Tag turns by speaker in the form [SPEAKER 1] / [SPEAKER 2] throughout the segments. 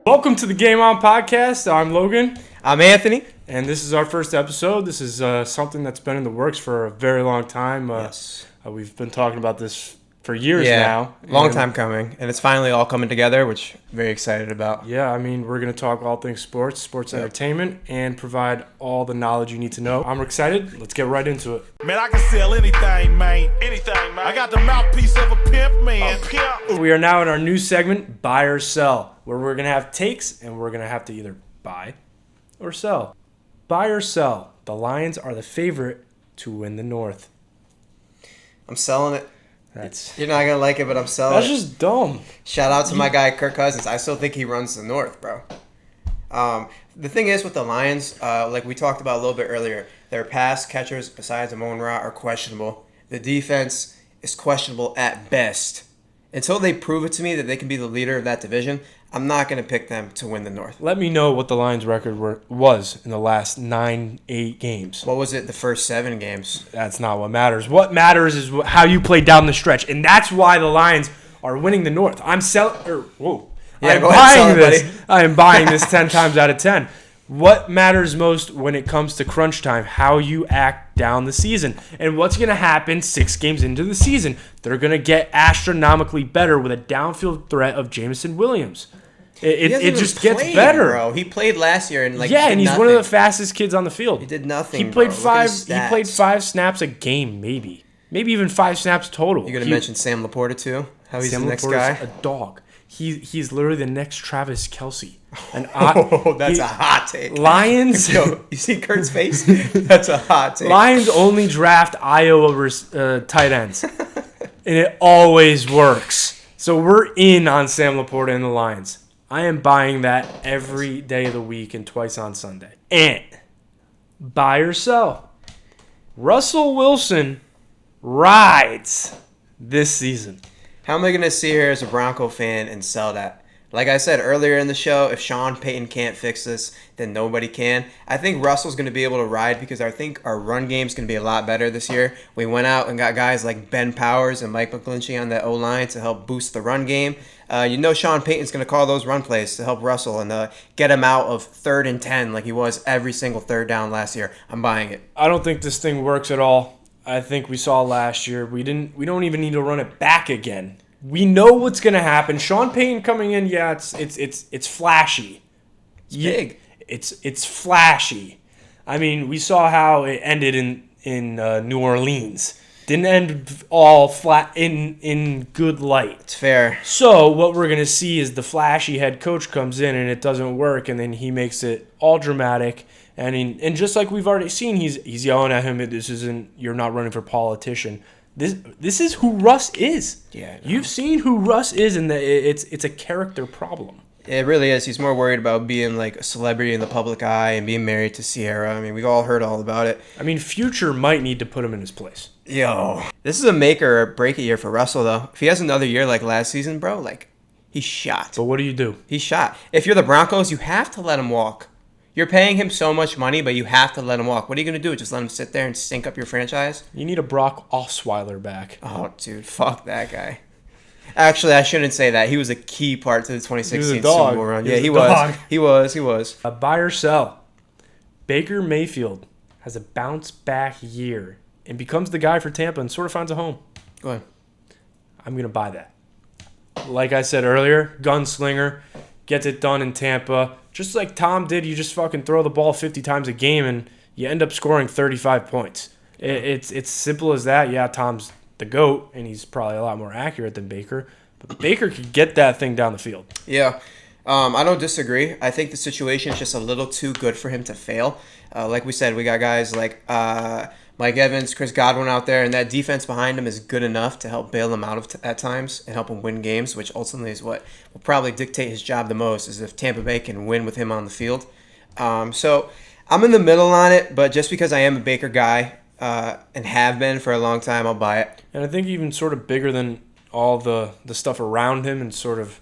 [SPEAKER 1] Welcome to the Game On podcast. I'm Logan.
[SPEAKER 2] I'm Anthony.
[SPEAKER 1] And this is our first episode. This is something that's been in the works for a very long time.
[SPEAKER 2] Yes.
[SPEAKER 1] We've been talking about this for years now.
[SPEAKER 2] Long time coming. And it's finally all coming together, which I'm very excited about.
[SPEAKER 1] Yeah, I mean, we're going to talk all things sports entertainment, and provide all the knowledge you need to know. I'm excited. Let's get right into it.
[SPEAKER 3] Man, I can sell anything, man. I got the mouthpiece of a pimp, man.
[SPEAKER 1] We are now in our new segment, Buy or Sell, where we're going to have takes, and we're going to have to either buy or sell. Buy or sell. The Lions are the favorite to win the North.
[SPEAKER 2] I'm selling it.
[SPEAKER 1] You're
[SPEAKER 2] not going to like it, but I'm selling
[SPEAKER 1] That's
[SPEAKER 2] it.
[SPEAKER 1] just dumb.
[SPEAKER 2] Shout out to my guy, Kirk Cousins. I still think he runs the North, bro. The thing is with the Lions, like we talked about a little bit earlier, their pass catchers, besides Amon-Ra, are questionable. The defense is questionable at best. Until they prove it to me that they can be the leader of that division, I'm not going to pick them to win the North.
[SPEAKER 1] Let me know what the Lions' record was in the last 8 games.
[SPEAKER 2] What was it, the first 7 games?
[SPEAKER 1] That's not what matters. What matters is how you play down the stretch, and that's why the Lions are winning the North. I'm buying this. Buddy. I am buying this 10 times out of 10. What matters most when it comes to crunch time? How you act down the season. And what's going to happen 6 games into the season? They're going to get astronomically better with a downfield threat of Jameson Williams. It just gets better.
[SPEAKER 2] Bro. He played last year and
[SPEAKER 1] and he's one of the fastest kids on the field.
[SPEAKER 2] He did nothing.
[SPEAKER 1] He played 5 snaps a game, maybe even 5 snaps total.
[SPEAKER 2] You're going to mention Sam Laporta too? How he's
[SPEAKER 1] Sam
[SPEAKER 2] the next
[SPEAKER 1] Laporta's
[SPEAKER 2] guy?
[SPEAKER 1] A dog. He's literally the next Travis Kelce.
[SPEAKER 2] That's a hot take.
[SPEAKER 1] Lions.
[SPEAKER 2] Yo, you see Kurt's face? That's a hot take.
[SPEAKER 1] Lions only draft Iowa tight ends, and it always works. So we're in on Sam Laporta and the Lions. I am buying that every day of the week and twice on Sunday. And buy or sell. Russell Wilson rides this season.
[SPEAKER 2] How am I going to sit here as a Bronco fan and sell that? Like I said earlier in the show, if Sean Payton can't fix this, then nobody can. I think Russell's going to be able to ride because I think our run game's going to be a lot better this year. We went out and got guys like Ben Powers and Mike McGlinchey on that O-line to help boost the run game. Sean Payton's going to call those run plays to help Russell and get him out of 3rd and 10 like he was every single 3rd down last year. I'm buying it.
[SPEAKER 1] I don't think this thing works at all. I think we saw last year. We don't even need to run it back again. We know what's going to happen. Sean Payton coming in, it's flashy.
[SPEAKER 2] It's big.
[SPEAKER 1] It's flashy. I mean, we saw how it ended in New Orleans. Didn't end all flat in good light.
[SPEAKER 2] It's fair.
[SPEAKER 1] So what we're going to see is the flashy head coach comes in and it doesn't work, and then he makes it all dramatic. And just like we've already seen, he's yelling at him, you're not running for politician. This is who Russ is.
[SPEAKER 2] Yeah,
[SPEAKER 1] You've seen who Russ is, and it's a character problem.
[SPEAKER 2] It really is. He's more worried about being like a celebrity in the public eye and being married to Sierra. I mean, we've all heard all about it.
[SPEAKER 1] I mean, Future might need to put him in his place.
[SPEAKER 2] Yo, this is a make or break it year for Russell, though. If he has another year like last season, bro, he's shot.
[SPEAKER 1] But what do?
[SPEAKER 2] He's shot. If you're the Broncos, you have to let him walk. You're paying him so much money, but you have to let him walk. What are you going to do? Just let him sit there and stink up your franchise?
[SPEAKER 1] You need a Brock Osweiler back.
[SPEAKER 2] Oh, dude, fuck that guy. Actually, I shouldn't say that. He was a key part to the 2016 Super Bowl run. Yeah, he was. He was.
[SPEAKER 1] A buy or sell. Baker Mayfield has a bounce back year and becomes the guy for Tampa and sort of finds a home.
[SPEAKER 2] Go ahead.
[SPEAKER 1] I'm going to buy that. Like I said earlier, gunslinger, gets it done in Tampa. Just like Tom did, you just fucking throw the ball 50 times a game and you end up scoring 35 points. It's simple as that. Yeah, Tom's the GOAT, and he's probably a lot more accurate than Baker. But Baker could get that thing down the field.
[SPEAKER 2] Yeah, I don't disagree. I think the situation is just a little too good for him to fail. Like we said, we got guys like Mike Evans, Chris Godwin out there, and that defense behind him is good enough to help bail him out at times and help him win games, which ultimately is what will probably dictate his job the most, is if Tampa Bay can win with him on the field. So I'm in the middle on it, but just because I am a Baker guy and have been for a long time, I'll buy it.
[SPEAKER 1] And I think even sort of bigger than all the stuff around him and sort of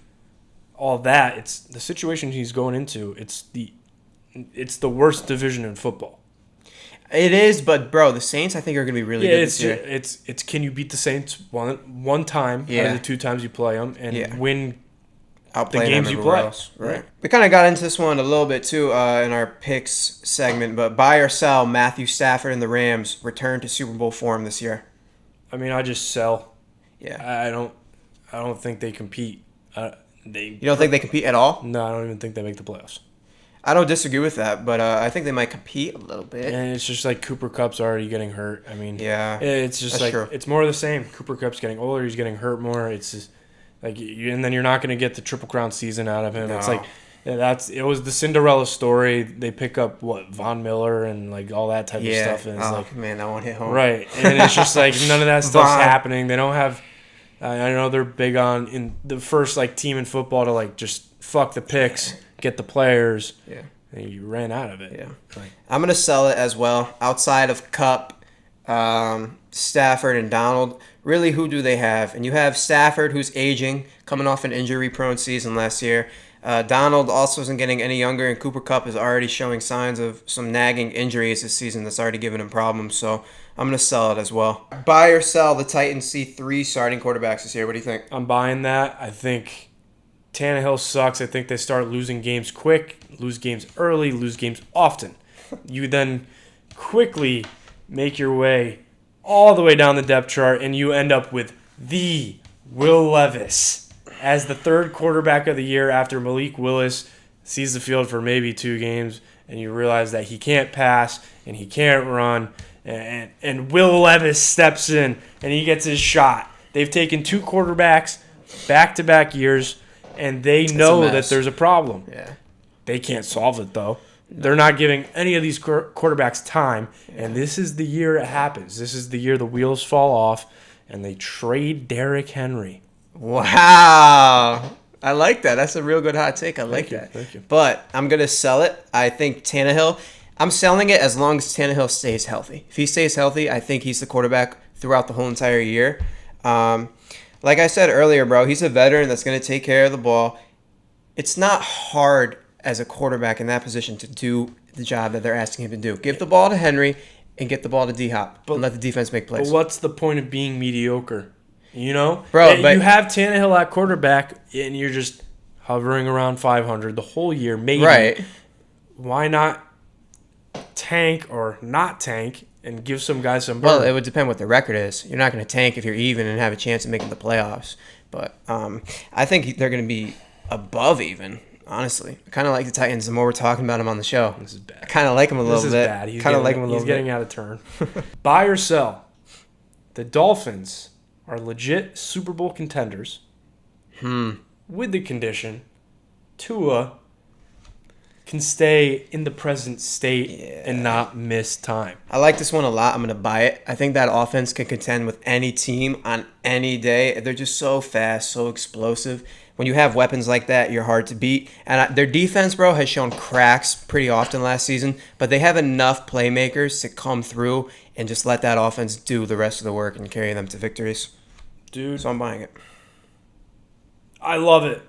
[SPEAKER 1] all that, it's the situation he's going into. It's the worst division in football.
[SPEAKER 2] It is, but bro, the Saints I think are going to be really good this year.
[SPEAKER 1] It's can you beat the Saints one time out of the 2 times you play them and win
[SPEAKER 2] outplaying
[SPEAKER 1] the games
[SPEAKER 2] them
[SPEAKER 1] you
[SPEAKER 2] everywhere
[SPEAKER 1] play.
[SPEAKER 2] else. Right. We kind of got into this one a little bit too in our picks segment, but buy or sell Matthew Stafford and the Rams return to Super Bowl form this year.
[SPEAKER 1] I mean, I just sell.
[SPEAKER 2] Yeah.
[SPEAKER 1] I don't think they compete.
[SPEAKER 2] You don't think they compete at all?
[SPEAKER 1] No, I don't even think they make the playoffs.
[SPEAKER 2] I don't disagree with that, but I think they might compete a little bit.
[SPEAKER 1] And it's just like Cooper Kupp's already getting hurt. I mean,
[SPEAKER 2] Yeah,
[SPEAKER 1] it's just
[SPEAKER 2] that's
[SPEAKER 1] like
[SPEAKER 2] true.
[SPEAKER 1] it's more of the same. Cooper Kupp's getting older. He's getting hurt more. It's just like and then you're not going to get the Triple Crown season out of him.
[SPEAKER 2] No.
[SPEAKER 1] It's like it was the Cinderella story. They pick up Von Miller and like all that type of stuff. And it's like,
[SPEAKER 2] man, that won't hit home.
[SPEAKER 1] right, and it's just like none of that stuff's
[SPEAKER 2] Von.
[SPEAKER 1] happening. They don't have. I know they're big on in the first like team in football to like just fuck the picks, get the players.
[SPEAKER 2] Yeah.
[SPEAKER 1] And you ran out of it.
[SPEAKER 2] Yeah.
[SPEAKER 1] Like,
[SPEAKER 2] I'm going to sell it as well. Outside of Cup, Stafford, and Donald, really, who do they have? And you have Stafford, who's aging, coming off an injury-prone season last year. Donald also isn't getting any younger, and Cooper Kupp is already showing signs of some nagging injuries this season that's already giving him problems. So I'm going to sell it as well. Buy or sell the Titans see 3 starting quarterbacks this year. What do you think?
[SPEAKER 1] I'm buying that. I think Tannehill sucks. I think they start losing games quick, lose games early, lose games often. You then quickly make your way all the way down the depth chart, and you end up with the Will Levis as the 3rd quarterback of the year after Malik Willis sees the field for maybe 2 games, and you realize that he can't pass and he can't run, and Will Levis steps in and he gets his shot. They've taken 2 quarterbacks back-to-back years, and they know that there's a problem.
[SPEAKER 2] Yeah.
[SPEAKER 1] They can't solve it, though. They're not giving any of these quarterbacks time, and this is the year it happens. This is the year the wheels fall off, and they trade Derrick Henry.
[SPEAKER 2] Wow. I like that. That's a real good hot take. I like that.
[SPEAKER 1] Thank you.
[SPEAKER 2] But I'm going to sell it. I think Tannehill, I'm selling it as long as Tannehill stays healthy. If he stays healthy, I think he's the quarterback throughout the whole entire year. Like I said earlier, bro, he's a veteran that's going to take care of the ball. It's not hard as a quarterback in that position to do the job that they're asking him to do. Give the ball to Henry and get the ball to D-Hop and let the defense make plays.
[SPEAKER 1] But what's the point of being mediocre? You know?
[SPEAKER 2] Bro, but
[SPEAKER 1] you have Tannehill at quarterback, and you're just hovering around 500 the whole year, maybe.
[SPEAKER 2] Right.
[SPEAKER 1] Why not tank or not tank and give some guys some burn?
[SPEAKER 2] Well, it would depend what the record is. You're not going to tank if you're even and have a chance of making the playoffs. But I think they're going to be above even, honestly. I kind of like the Titans the more we're talking about them on the show.
[SPEAKER 1] This is bad.
[SPEAKER 2] I kind of like them a little
[SPEAKER 1] This is
[SPEAKER 2] bit.
[SPEAKER 1] bad. He's
[SPEAKER 2] Kind of
[SPEAKER 1] getting-
[SPEAKER 2] like them a little
[SPEAKER 1] He's getting
[SPEAKER 2] bit.
[SPEAKER 1] out of turn. Buy or sell. The Dolphins are legit Super Bowl contenders. With the condition Tua can stay in the present state and not miss time.
[SPEAKER 2] I like this one a lot. I'm going to buy it. I think that offense can contend with any team on any day. They're just so fast, so explosive. When you have weapons like that, you're hard to beat. And their defense, bro, has shown cracks pretty often last season. But they have enough playmakers to come through and just let that offense do the rest of the work and carry them to victories.
[SPEAKER 1] Dude,
[SPEAKER 2] So I'm buying it.
[SPEAKER 1] I love it,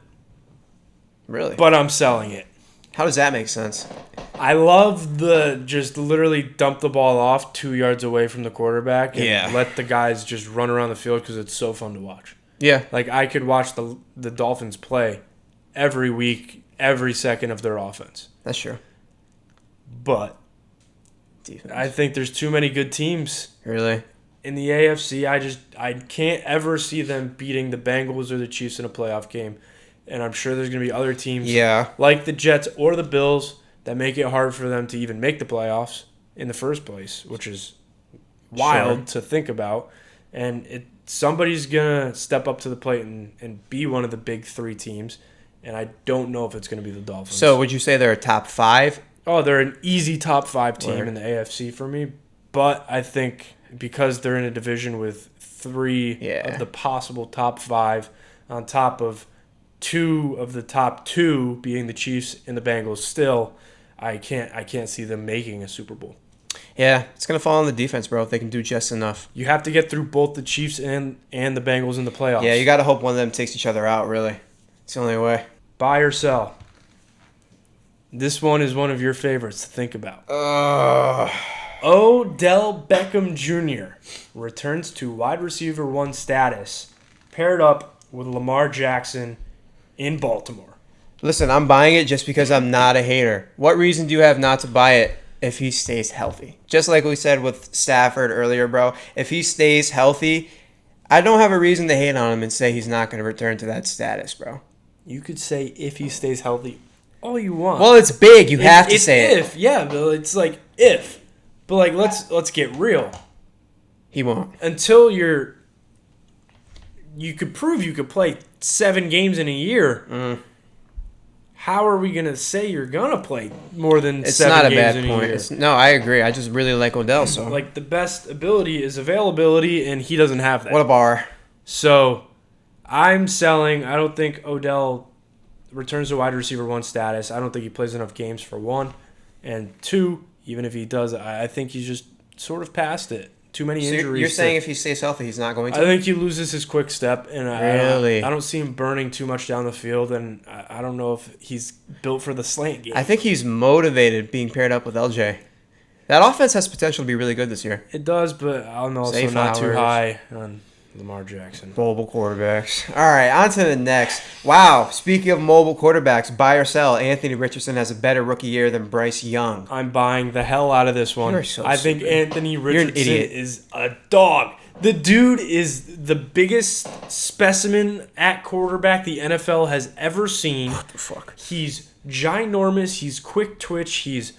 [SPEAKER 2] Really?
[SPEAKER 1] but I'm selling it.
[SPEAKER 2] How does that make sense?
[SPEAKER 1] I love the just literally dump the ball off 2 yards away from the quarterback and let the guys just run around the field because it's so fun to watch.
[SPEAKER 2] Yeah.
[SPEAKER 1] Like, I could watch the Dolphins play every week, every second of their offense.
[SPEAKER 2] That's true.
[SPEAKER 1] But
[SPEAKER 2] Defense.
[SPEAKER 1] I think there's too many good teams
[SPEAKER 2] Really?
[SPEAKER 1] in the AFC. I can't ever see them beating the Bengals or the Chiefs in a playoff game. And I'm sure there's going to be other teams like the Jets or the Bills that make it hard for them to even make the playoffs in the first place, which is wild to think about. And somebody's going to step up to the plate and be one of the big 3 teams. And I don't know if it's going to be the Dolphins.
[SPEAKER 2] So would you say they're a top 5?
[SPEAKER 1] Oh, they're an easy top 5 team
[SPEAKER 2] Word.
[SPEAKER 1] in the AFC for me. But I think because they're in a division with 3 of the possible top 5 on top of 2 of the top 2 being the Chiefs and the Bengals, still I can't see them making a Super Bowl.
[SPEAKER 2] Yeah, it's going to fall on the defense, bro, if they can do just enough.
[SPEAKER 1] You have to get through both the Chiefs and the Bengals in the playoffs.
[SPEAKER 2] Yeah, you got to hope one of them takes each other out, really. It's the only way.
[SPEAKER 1] Buy or sell. This one is one of your favorites to think about. Odell Beckham Jr. returns to wide receiver 1 status, paired up with Lamar Jackson in Baltimore.
[SPEAKER 2] Listen, I'm buying it just because I'm not a hater. What reason do you have not to buy it if he stays healthy? Just like we said with Stafford earlier, bro. If he stays healthy, I don't have a reason to hate on him and say he's not going to return to that status, bro.
[SPEAKER 1] You could say if he stays healthy all you want.
[SPEAKER 2] Well, it's big. You have to say it.
[SPEAKER 1] If, yeah, but it's like if. But like let's get real.
[SPEAKER 2] He won't.
[SPEAKER 1] Until you could prove you could play 7 games in a year. How are we gonna say you're gonna play more than
[SPEAKER 2] It's
[SPEAKER 1] 7
[SPEAKER 2] not a
[SPEAKER 1] games
[SPEAKER 2] bad
[SPEAKER 1] in a
[SPEAKER 2] point.
[SPEAKER 1] year?
[SPEAKER 2] No, I agree. I just really like Odell. So
[SPEAKER 1] Like the best ability is availability, and he doesn't have that.
[SPEAKER 2] what a bar.
[SPEAKER 1] So I'm selling. I don't think Odell returns to wide receiver 1 status. I don't think he plays enough games for 1. And 2, even if he does, I think he's just sort of past it. Too many
[SPEAKER 2] So
[SPEAKER 1] injuries.
[SPEAKER 2] you're saying if he stays healthy, he's not going to?
[SPEAKER 1] I think he loses his quick step, and
[SPEAKER 2] Really?
[SPEAKER 1] I don't see him burning too much down the field, and I don't know if he's built for the slant game.
[SPEAKER 2] I think he's motivated being paired up with LJ. That offense has potential to be really good this year.
[SPEAKER 1] It does, but I'm also
[SPEAKER 2] Safe
[SPEAKER 1] not too
[SPEAKER 2] hours.
[SPEAKER 1] high on Lamar Jackson.
[SPEAKER 2] Mobile quarterbacks. All right, on to the next. Wow, speaking of mobile quarterbacks, buy or sell, Anthony Richardson has a better rookie year than Bryce Young.
[SPEAKER 1] I'm buying the hell out of this one.
[SPEAKER 2] You're so
[SPEAKER 1] I think
[SPEAKER 2] stupid.
[SPEAKER 1] Anthony
[SPEAKER 2] an
[SPEAKER 1] Richardson
[SPEAKER 2] idiot.
[SPEAKER 1] is a dog. The dude is the biggest specimen at quarterback the NFL has ever seen.
[SPEAKER 2] What the fuck?
[SPEAKER 1] He's ginormous. He's quick twitch. He's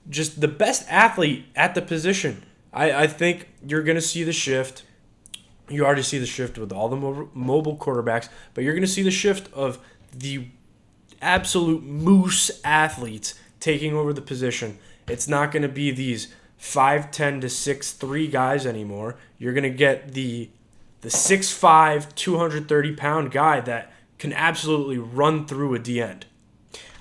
[SPEAKER 1] just the best athlete at the position. I think you're going to see the shift. You already see the shift with all the mobile quarterbacks, but you're going to see the shift of the absolute moose athletes taking over the position. It's not going to be these 5'10" to 6'3" guys anymore. You're going to get the 6'5", 230-pound guy that can absolutely run through a D-end.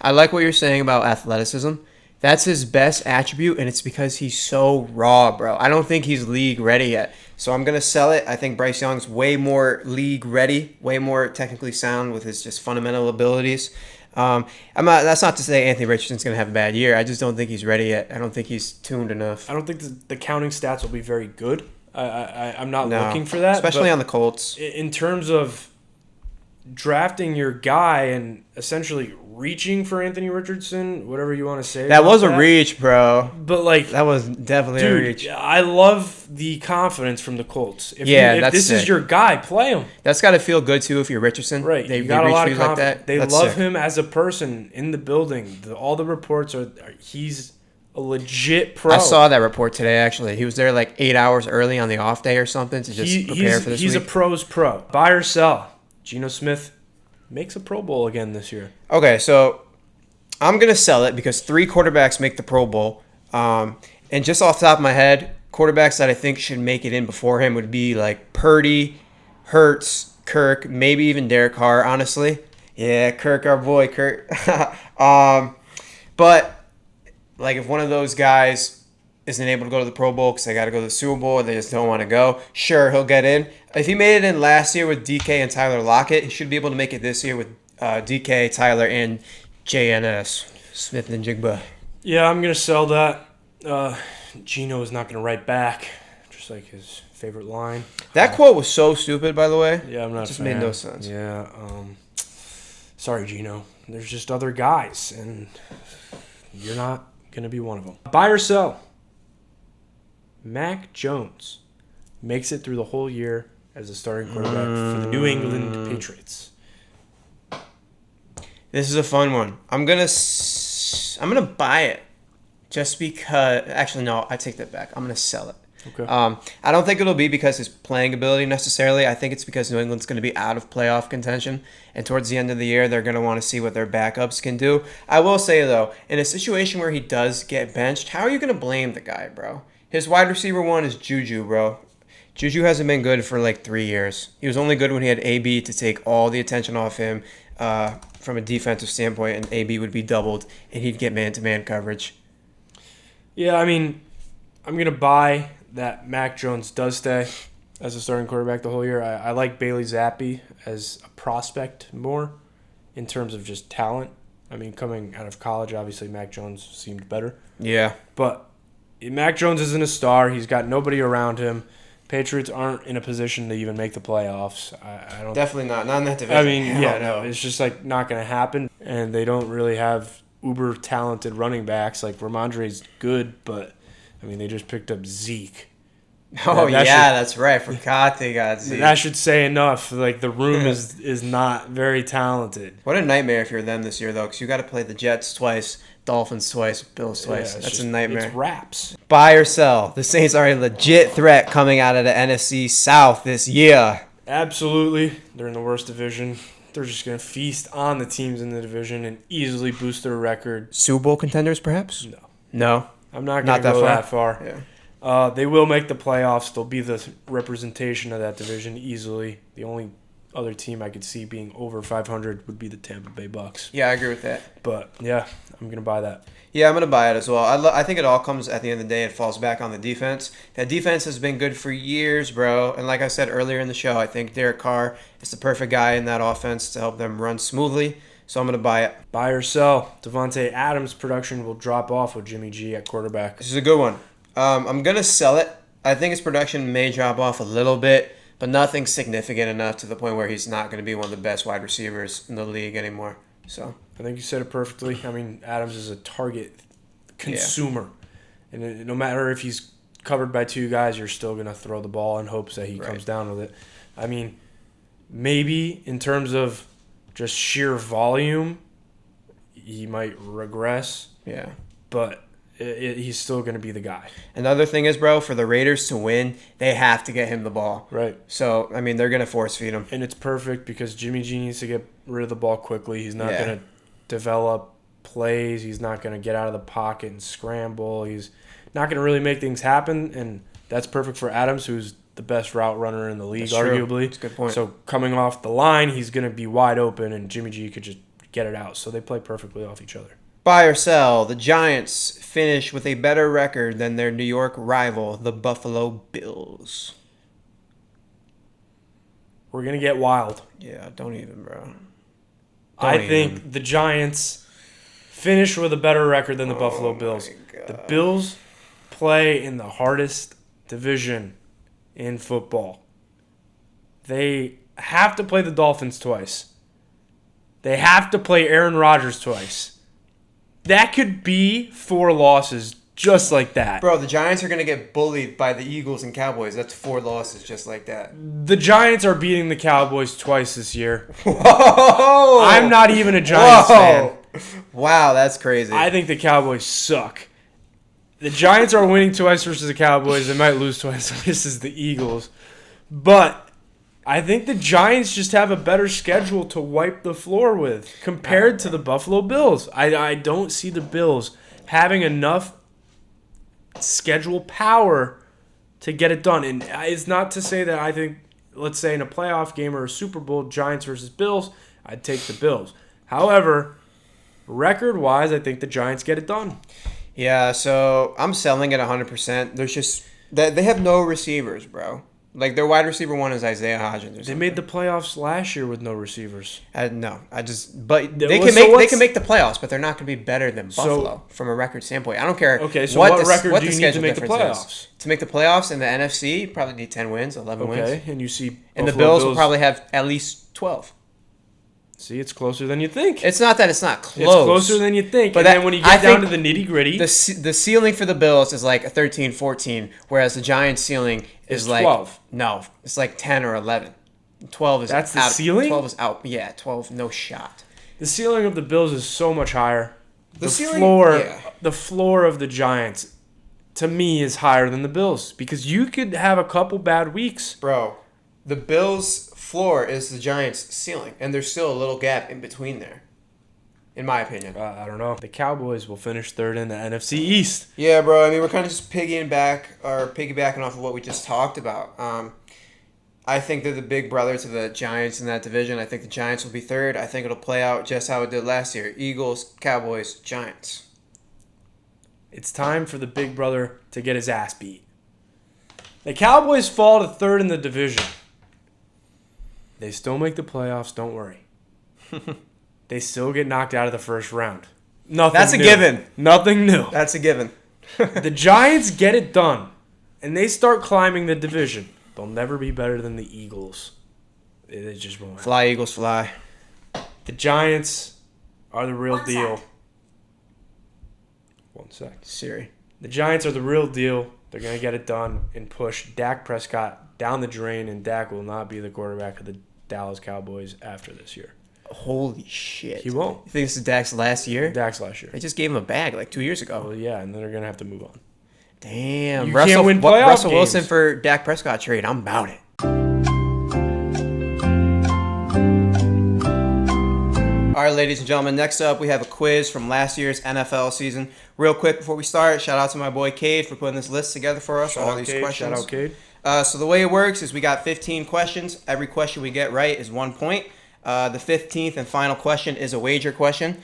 [SPEAKER 2] I like what you're saying about athleticism. That's his best attribute, and it's because he's so raw, bro. I don't think he's league ready yet. So I'm going to sell it. I think Bryce Young's way more league ready, way more technically sound with his just fundamental abilities. That's not to say Anthony Richardson's going to have a bad year. I just don't think he's ready yet. I don't think he's tuned enough.
[SPEAKER 1] I don't think the counting stats will be very good. I'm not looking for that.
[SPEAKER 2] Especially
[SPEAKER 1] but
[SPEAKER 2] on the Colts.
[SPEAKER 1] in terms of drafting your guy and essentially reaching for Anthony Richardson, whatever you want to say.
[SPEAKER 2] That
[SPEAKER 1] about
[SPEAKER 2] was a reach, bro.
[SPEAKER 1] But like,
[SPEAKER 2] That was definitely a
[SPEAKER 1] dude,
[SPEAKER 2] reach.
[SPEAKER 1] I love the confidence from the Colts. If
[SPEAKER 2] that's
[SPEAKER 1] this is
[SPEAKER 2] sick.
[SPEAKER 1] your guy, play him.
[SPEAKER 2] That's got to feel good, too, if you're Richardson.
[SPEAKER 1] Right.
[SPEAKER 2] They
[SPEAKER 1] You got a
[SPEAKER 2] reach
[SPEAKER 1] lot
[SPEAKER 2] for
[SPEAKER 1] of
[SPEAKER 2] you like
[SPEAKER 1] confidence.
[SPEAKER 2] that.
[SPEAKER 1] They
[SPEAKER 2] That's
[SPEAKER 1] love
[SPEAKER 2] sick.
[SPEAKER 1] him as a person in the building. All the reports are he's a legit pro.
[SPEAKER 2] I saw that report today, actually. He was there like 8 hours early on the off day or something to just prepare for this
[SPEAKER 1] He's
[SPEAKER 2] week.
[SPEAKER 1] a pro's pro. Buy or sell. Geno Smith makes a Pro Bowl again this year.
[SPEAKER 2] Okay, so I'm going to sell it because 3 quarterbacks make the Pro Bowl. And just off the top of my head, quarterbacks that I think should make it in before him would be like Purdy, Hurts, Kirk, maybe even Derek Carr, honestly. Yeah, Kirk, our boy, Kirk. But like if one of those guys isn't able to go to the Pro Bowl because they got to go to the Super Bowl or they just don't want to go, sure, he'll get in. If he made it in last year with DK and Tyler Lockett, he should be able to make it this year with DK, Tyler, and JNS, Smith and Jigba.
[SPEAKER 1] Yeah, I'm going to sell that. Geno is not going to write back, just like his favorite line.
[SPEAKER 2] That quote was so stupid, by the way.
[SPEAKER 1] Yeah, I'm not
[SPEAKER 2] It just
[SPEAKER 1] a fan.
[SPEAKER 2] made no sense.
[SPEAKER 1] Yeah, sorry, Geno. There's just other guys, and you're not going to be one of them. Buy or sell. Mac Jones makes it through the whole year as a starting quarterback for the New England Patriots.
[SPEAKER 2] This is a fun one. I'm gonna buy it, just because. Actually, no, I take that back. I'm gonna sell it.
[SPEAKER 1] Okay.
[SPEAKER 2] I don't think it'll be because his playing ability necessarily. I think it's because New England's going to be out of playoff contention, and towards the end of the year, they're going to want to see what their backups can do. I will say though, in a situation where he does get benched, how are you going to blame the guy, bro? His wide receiver 1 is Juju, bro. Juju hasn't been good for like 3 years. He was only good when he had AB to take all the attention off him from a defensive standpoint, and AB would be doubled, and he'd get man-to-man coverage.
[SPEAKER 1] Yeah, I mean, I'm going to buy that Mac Jones does stay as a starting quarterback the whole year. I like Bailey Zappi as a prospect more in terms of just talent. I mean, coming out of college, obviously Mac Jones seemed better.
[SPEAKER 2] Yeah.
[SPEAKER 1] But Mac Jones isn't a star. He's got nobody around him. Patriots aren't in a position to even make the playoffs. I don't.
[SPEAKER 2] Definitely not. Not in that division.
[SPEAKER 1] I mean,
[SPEAKER 2] Hell
[SPEAKER 1] no, it's just like not going to happen, and they don't really have uber talented running backs. Like Ramondre's good, but I mean, they just picked up Zeke.
[SPEAKER 2] Oh, that's right. Forgot they got Zeke.
[SPEAKER 1] That should say enough. Like, the room is not very talented.
[SPEAKER 2] What a nightmare if you're them this year, though, because you got to play the Jets twice, Dolphins twice, Bills twice.
[SPEAKER 1] Yeah,
[SPEAKER 2] That's a nightmare.
[SPEAKER 1] It's wraps.
[SPEAKER 2] Buy or sell. The Saints are a legit threat coming out of the NFC South this year.
[SPEAKER 1] Absolutely. They're in the worst division. They're just going to feast on the teams in the division and easily boost their record.
[SPEAKER 2] Super Bowl contenders, perhaps? No.
[SPEAKER 1] I'm not going to go that far.
[SPEAKER 2] Yeah.
[SPEAKER 1] They will make the playoffs. They'll be the representation of that division easily. The only other team I could see being over 500 would be the Tampa Bay Bucks.
[SPEAKER 2] Yeah, I agree with that.
[SPEAKER 1] But, yeah, I'm going to buy that.
[SPEAKER 2] Yeah, I'm going to buy it as well. I think it all comes at the end of the day. It falls back on the defense. That defense has been good for years, bro. And like I said earlier in the show, I think Derek Carr is the perfect guy in that offense to help them run smoothly. So I'm going to buy it.
[SPEAKER 1] Buy or sell. Devontae Adams' production will drop off with Jimmy G at quarterback.
[SPEAKER 2] This is a good one. I'm going to sell it. I think his production may drop off a little bit, but nothing significant enough to the point where he's not going to be one of the best wide receivers in the league anymore. So
[SPEAKER 1] I think you said it perfectly. I mean, Adams is a target consumer. Yeah. And no matter if he's covered by two guys, you're still going to throw the ball in hopes that he comes down with it. I mean, maybe in terms of just sheer volume, he might regress.
[SPEAKER 2] Yeah.
[SPEAKER 1] But he's still going to be the guy.
[SPEAKER 2] Another thing is, bro, for the Raiders to win, they have to get him the ball.
[SPEAKER 1] Right.
[SPEAKER 2] So, I mean, they're going to force feed him.
[SPEAKER 1] And it's perfect because Jimmy G needs to get rid of the ball quickly. He's not going to develop plays. He's not going to get out of the pocket and scramble. He's not going to really make things happen. And that's perfect for Adams, who's the best route runner in the league, arguably.
[SPEAKER 2] That's a good point.
[SPEAKER 1] So, coming off the line, he's going to be wide open, and Jimmy G could just get it out. So, they play perfectly off each other.
[SPEAKER 2] Buy or sell. The Giants finish with a better record than their New York rival, the Buffalo Bills.
[SPEAKER 1] We're going to get wild.
[SPEAKER 2] Yeah, don't even, bro.
[SPEAKER 1] I think the Giants finish with a better record than the Buffalo Bills. The Bills play in the hardest division in football. They have to play the Dolphins twice. They have to play Aaron Rodgers twice. That could be 4 losses just like that.
[SPEAKER 2] Bro, the Giants are going to get bullied by the Eagles and Cowboys. That's 4 losses just like that.
[SPEAKER 1] The Giants are beating the Cowboys twice this year.
[SPEAKER 2] Whoa!
[SPEAKER 1] I'm not even a Giants fan.
[SPEAKER 2] Wow, that's crazy.
[SPEAKER 1] I think the Cowboys suck. The Giants are winning twice versus the Cowboys. They might lose twice versus the Eagles. But I think the Giants just have a better schedule to wipe the floor with compared to the Buffalo Bills. I don't see the Bills having enough schedule power to get it done. And it's not to say that I think, let's say in a playoff game or a Super Bowl, Giants versus Bills, I'd take the Bills. However, record-wise, I think the Giants get it done.
[SPEAKER 2] Yeah, so I'm selling it 100%. There's just they have no receivers, bro. Like, their wide receiver one is Isaiah Hodgins or something.
[SPEAKER 1] They made the playoffs last year with no receivers.
[SPEAKER 2] But they can make the playoffs, but they're not going to be better than Buffalo from a record standpoint. I don't care.
[SPEAKER 1] Okay, so what record do you need to make the playoffs?
[SPEAKER 2] To make the playoffs in the NFC, you probably need 10 wins, 11 wins.
[SPEAKER 1] Okay, and you see
[SPEAKER 2] and the Bills will probably have at least 12.
[SPEAKER 1] See, it's closer than you think.
[SPEAKER 2] It's not that it's not close.
[SPEAKER 1] It's closer than you think. But then when you get down to the nitty-gritty...
[SPEAKER 2] The ceiling for the Bills is like a 13, 14, whereas the Giants' ceiling is like...
[SPEAKER 1] 12.
[SPEAKER 2] No, it's like 10 or 11. 12 is
[SPEAKER 1] That's
[SPEAKER 2] out.
[SPEAKER 1] the ceiling?
[SPEAKER 2] 12 is out. Yeah, 12, no shot.
[SPEAKER 1] The ceiling of the Bills is so much higher. The floor of the Giants, to me, is higher than the Bills. Because you could have a couple bad weeks.
[SPEAKER 2] Bro, the Bills' floor is the Giants' ceiling, and there's still a little gap in between there, in my opinion.
[SPEAKER 1] I don't know. The Cowboys will finish third in the NFC East.
[SPEAKER 2] Yeah, bro. I mean, we're kind of just piggybacking off of what we just talked about. I think they're the big brother to the Giants in that division. I think the Giants will be third. I think it'll play out just how it did last year. Eagles, Cowboys, Giants.
[SPEAKER 1] It's time for the big brother to get his ass beat. The Cowboys fall to third in the division. They still make the playoffs, don't worry. They still get knocked out of the first round.
[SPEAKER 2] That's a given.
[SPEAKER 1] Nothing new.
[SPEAKER 2] That's a given.
[SPEAKER 1] The Giants get it done, and they start climbing the division. They'll never be better than the Eagles. It just won't happen.
[SPEAKER 2] Fly, Eagles, fly.
[SPEAKER 1] The Giants are the real deal. 1 sec.
[SPEAKER 2] Siri.
[SPEAKER 1] The Giants are the real deal. They're going to get it done and push Dak Prescott down the drain, and Dak will not be the quarterback of the Dallas Cowboys after this year.
[SPEAKER 2] Holy shit.
[SPEAKER 1] He won't.
[SPEAKER 2] You think this is Dak's last year?
[SPEAKER 1] Dak's last year.
[SPEAKER 2] They just gave him a bag like 2 years ago.
[SPEAKER 1] Well, yeah, and then they're going to have to move on.
[SPEAKER 2] Damn.
[SPEAKER 1] You can't win playoff
[SPEAKER 2] Russell
[SPEAKER 1] games.
[SPEAKER 2] Wilson for Dak Prescott trade. I'm about it. All right, ladies and gentlemen, next up we have a quiz from last year's NFL season. Real quick before we start, shout out to my boy Cade for putting this list together for us. All these questions.
[SPEAKER 1] Shout out, Cade.
[SPEAKER 2] So the way it works is we got 15 questions. Every question we get right is 1 point. The 15th and final question is a wager question.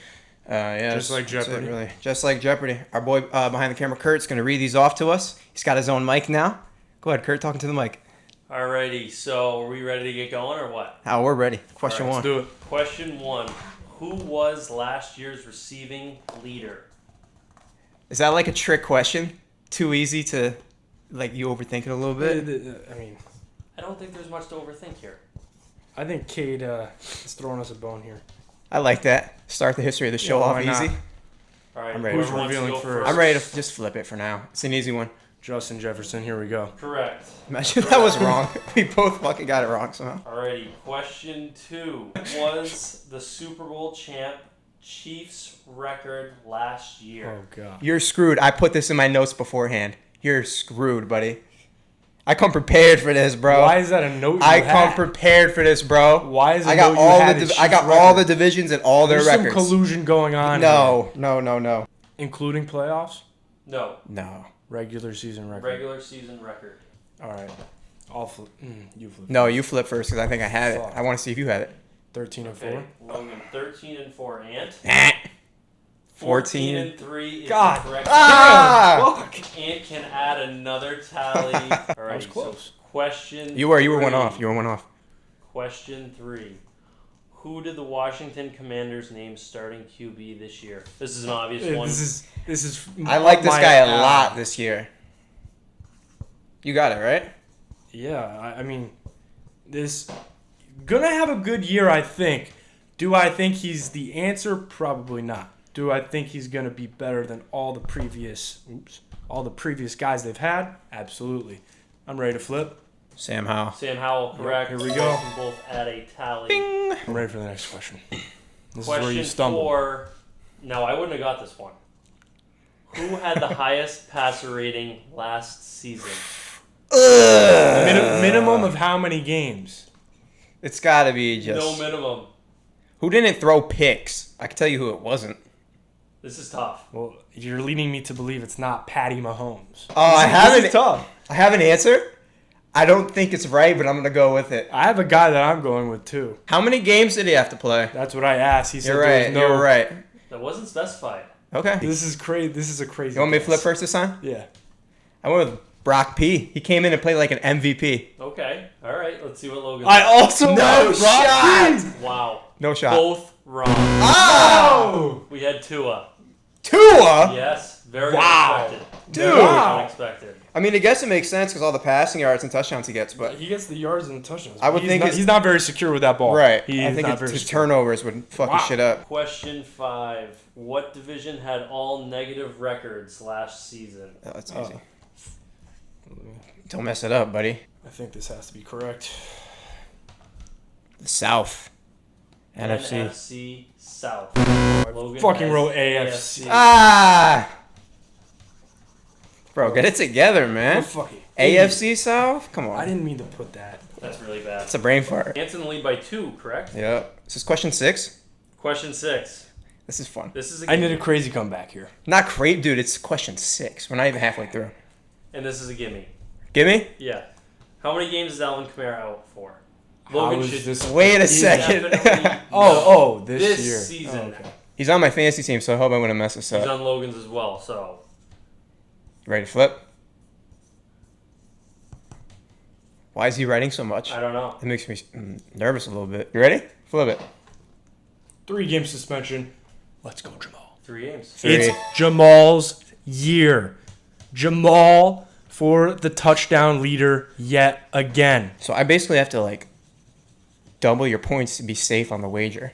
[SPEAKER 2] Yeah,
[SPEAKER 1] Just like
[SPEAKER 2] that's it,
[SPEAKER 1] Jeopardy.
[SPEAKER 2] really. Just like Jeopardy. Our boy behind the camera, Kurt's going to read these off to us. He's got his own mic now. Go ahead, Kurt, talking to the mic.
[SPEAKER 4] Alrighty, so are we ready to get going or what?
[SPEAKER 2] We're ready. Question
[SPEAKER 4] All
[SPEAKER 2] one.
[SPEAKER 1] Let's do it.
[SPEAKER 4] Question 1. Who was last year's receiving leader?
[SPEAKER 2] Is that like a trick question? Too easy to, like, you overthink it a little bit?
[SPEAKER 1] I mean,
[SPEAKER 4] I don't think there's much to overthink here.
[SPEAKER 1] I think Cade is throwing us a bone here.
[SPEAKER 2] I like that. Start the history of the show
[SPEAKER 1] Yeah,
[SPEAKER 2] off
[SPEAKER 1] why not?
[SPEAKER 2] easy.
[SPEAKER 4] Alright,
[SPEAKER 2] I'm ready.
[SPEAKER 4] whoever
[SPEAKER 1] Who's
[SPEAKER 4] wants to
[SPEAKER 1] revealing
[SPEAKER 4] go
[SPEAKER 1] first?
[SPEAKER 2] I'm ready to just flip it for now. It's an easy one.
[SPEAKER 1] Justin Jefferson, here we go.
[SPEAKER 4] Correct.
[SPEAKER 2] Imagine that was wrong. We both fucking got it wrong somehow.
[SPEAKER 4] Alrighty, question 2. Was the Super Bowl champ Chiefs record last year?
[SPEAKER 1] Oh, God.
[SPEAKER 2] You're screwed. I put this in my notes beforehand. You're screwed, buddy. I come prepared for this, bro.
[SPEAKER 1] Why is that a note you
[SPEAKER 2] I
[SPEAKER 1] had?
[SPEAKER 2] come prepared for this, bro.
[SPEAKER 1] Why is it
[SPEAKER 2] I got
[SPEAKER 1] note you
[SPEAKER 2] all
[SPEAKER 1] had
[SPEAKER 2] the
[SPEAKER 1] is
[SPEAKER 2] I got
[SPEAKER 1] Chiefs
[SPEAKER 2] all the
[SPEAKER 1] record?
[SPEAKER 2] divisions and all their
[SPEAKER 1] There's
[SPEAKER 2] records.
[SPEAKER 1] some collusion going on here.
[SPEAKER 2] No.
[SPEAKER 1] Including playoffs?
[SPEAKER 4] No.
[SPEAKER 2] No.
[SPEAKER 1] Regular season record.
[SPEAKER 4] Regular season record.
[SPEAKER 1] All right. I'll flip. You flip.
[SPEAKER 2] No, you flip first because I think I had it.
[SPEAKER 1] Fuck.
[SPEAKER 2] I want to see if you had it.
[SPEAKER 1] 13 and 4.
[SPEAKER 4] Okay, Logan 13 and 4 Ant.
[SPEAKER 2] 14
[SPEAKER 4] and 3 is
[SPEAKER 1] God.
[SPEAKER 4] the correct.
[SPEAKER 2] Ah!
[SPEAKER 4] Ant can add another tally. Alright,
[SPEAKER 1] was close.
[SPEAKER 4] So question
[SPEAKER 2] You were
[SPEAKER 4] 3.
[SPEAKER 2] one off. You were one off.
[SPEAKER 4] Question 3. Who did the Washington Commanders name starting QB this year? This is an obvious one.
[SPEAKER 1] This is.
[SPEAKER 2] I like
[SPEAKER 1] up
[SPEAKER 2] this
[SPEAKER 1] my
[SPEAKER 2] guy a
[SPEAKER 1] alley.
[SPEAKER 2] lot this year. You got it, right?
[SPEAKER 1] Yeah, I mean, this gonna have a good year, I think. Do I think he's the answer? Probably not. Do I think he's gonna be better than all the previous guys they've had? Absolutely. I'm ready to flip.
[SPEAKER 2] Sam Howell.
[SPEAKER 4] Sam Howell, correct.
[SPEAKER 1] Here we go.
[SPEAKER 4] You can both add a tally.
[SPEAKER 2] Bing.
[SPEAKER 1] I'm ready for the next question. This
[SPEAKER 4] Question
[SPEAKER 1] is where you stumble.
[SPEAKER 4] 4. No, I wouldn't have got this one. Who had the highest passer rating last season?
[SPEAKER 1] Minimum of how many games?
[SPEAKER 2] It's got to be just.
[SPEAKER 4] No minimum.
[SPEAKER 2] Who didn't throw picks? I can tell you who it wasn't.
[SPEAKER 4] This is tough.
[SPEAKER 1] Well, you're leading me to believe it's not Patty Mahomes.
[SPEAKER 2] Oh, I
[SPEAKER 1] This is tough.
[SPEAKER 2] have an answer. I don't think it's right, but I'm gonna go with it.
[SPEAKER 1] I have a guy that I'm going with too.
[SPEAKER 2] How many games did he have to play?
[SPEAKER 1] That's what I asked. He said
[SPEAKER 2] You're
[SPEAKER 1] there
[SPEAKER 2] right.
[SPEAKER 1] was no.
[SPEAKER 2] You're right.
[SPEAKER 4] That wasn't specified.
[SPEAKER 2] Okay.
[SPEAKER 1] This is crazy. This is a crazy.
[SPEAKER 2] You want me to flip
[SPEAKER 1] guess.
[SPEAKER 2] first this time?
[SPEAKER 1] Yeah.
[SPEAKER 2] I went with Brock P. He came in and played like an MVP.
[SPEAKER 4] Okay. All right. Let's see what Logan.
[SPEAKER 1] I also
[SPEAKER 2] No
[SPEAKER 1] went Brock
[SPEAKER 2] shot.
[SPEAKER 1] Purdy.
[SPEAKER 4] Wow.
[SPEAKER 2] No shot.
[SPEAKER 4] Both wrong.
[SPEAKER 2] Oh!
[SPEAKER 4] We had Tua.
[SPEAKER 2] Tua?
[SPEAKER 4] Yes. Very
[SPEAKER 2] Wow.
[SPEAKER 4] unexpected.
[SPEAKER 2] Dude.
[SPEAKER 4] Very
[SPEAKER 1] Wow.
[SPEAKER 4] unexpected.
[SPEAKER 2] I mean, I guess it makes sense because all the passing yards and touchdowns he gets, but
[SPEAKER 1] He gets the yards and the touchdowns.
[SPEAKER 2] I would
[SPEAKER 1] He's
[SPEAKER 2] think
[SPEAKER 1] not,
[SPEAKER 2] it's-
[SPEAKER 1] he's not very secure with that ball.
[SPEAKER 2] right.
[SPEAKER 1] He
[SPEAKER 2] I
[SPEAKER 1] is
[SPEAKER 2] think
[SPEAKER 1] not very
[SPEAKER 2] his
[SPEAKER 1] secure.
[SPEAKER 2] turnovers would fuck
[SPEAKER 1] Wow.
[SPEAKER 2] his shit up.
[SPEAKER 4] Question 5. What division had all negative records last season?
[SPEAKER 2] Oh, that's
[SPEAKER 1] Oh.
[SPEAKER 2] easy. Don't mess it up, buddy.
[SPEAKER 1] I think this has to be correct.
[SPEAKER 2] The South. NFC.
[SPEAKER 4] NFC South. Logan
[SPEAKER 1] Fucking
[SPEAKER 4] has
[SPEAKER 1] wrote AFC.
[SPEAKER 2] Ah! Bro, get it together, man.
[SPEAKER 1] Oh, fuck it.
[SPEAKER 2] AFC South? Come
[SPEAKER 1] I
[SPEAKER 2] on.
[SPEAKER 1] didn't mean to put that.
[SPEAKER 4] That's really bad.
[SPEAKER 2] It's a brain fart.
[SPEAKER 4] Ant's in the lead by 2, correct?
[SPEAKER 2] Yeah. This is question 6.
[SPEAKER 4] Question 6.
[SPEAKER 2] This is fun.
[SPEAKER 4] This is a
[SPEAKER 1] I
[SPEAKER 4] gimme.
[SPEAKER 1] did a crazy comeback here.
[SPEAKER 2] Not great, dude. It's question 6. We're not even halfway through.
[SPEAKER 4] And this is a gimme.
[SPEAKER 2] Gimme?
[SPEAKER 4] Yeah. How many games is Alvin Kamara out for?
[SPEAKER 1] How is this?
[SPEAKER 2] Wait a
[SPEAKER 1] He's
[SPEAKER 2] second.
[SPEAKER 4] Definitely
[SPEAKER 1] This
[SPEAKER 4] this
[SPEAKER 1] year.
[SPEAKER 4] season.
[SPEAKER 1] Oh, okay.
[SPEAKER 2] He's on my fantasy team, so I hope I wouldn't mess this
[SPEAKER 4] He's
[SPEAKER 2] up.
[SPEAKER 4] on Logan's as well, so.
[SPEAKER 2] Ready to flip? Why is he writing so much?
[SPEAKER 4] I don't know.
[SPEAKER 2] It makes me nervous a little bit. You ready? Flip it.
[SPEAKER 1] 3-game suspension. Let's go, Jamal.
[SPEAKER 4] 3 games.
[SPEAKER 2] 3.
[SPEAKER 1] It's Jamal's year. Jamal for the touchdown leader yet again.
[SPEAKER 2] So I basically have to, like, double your points to be safe on the wager.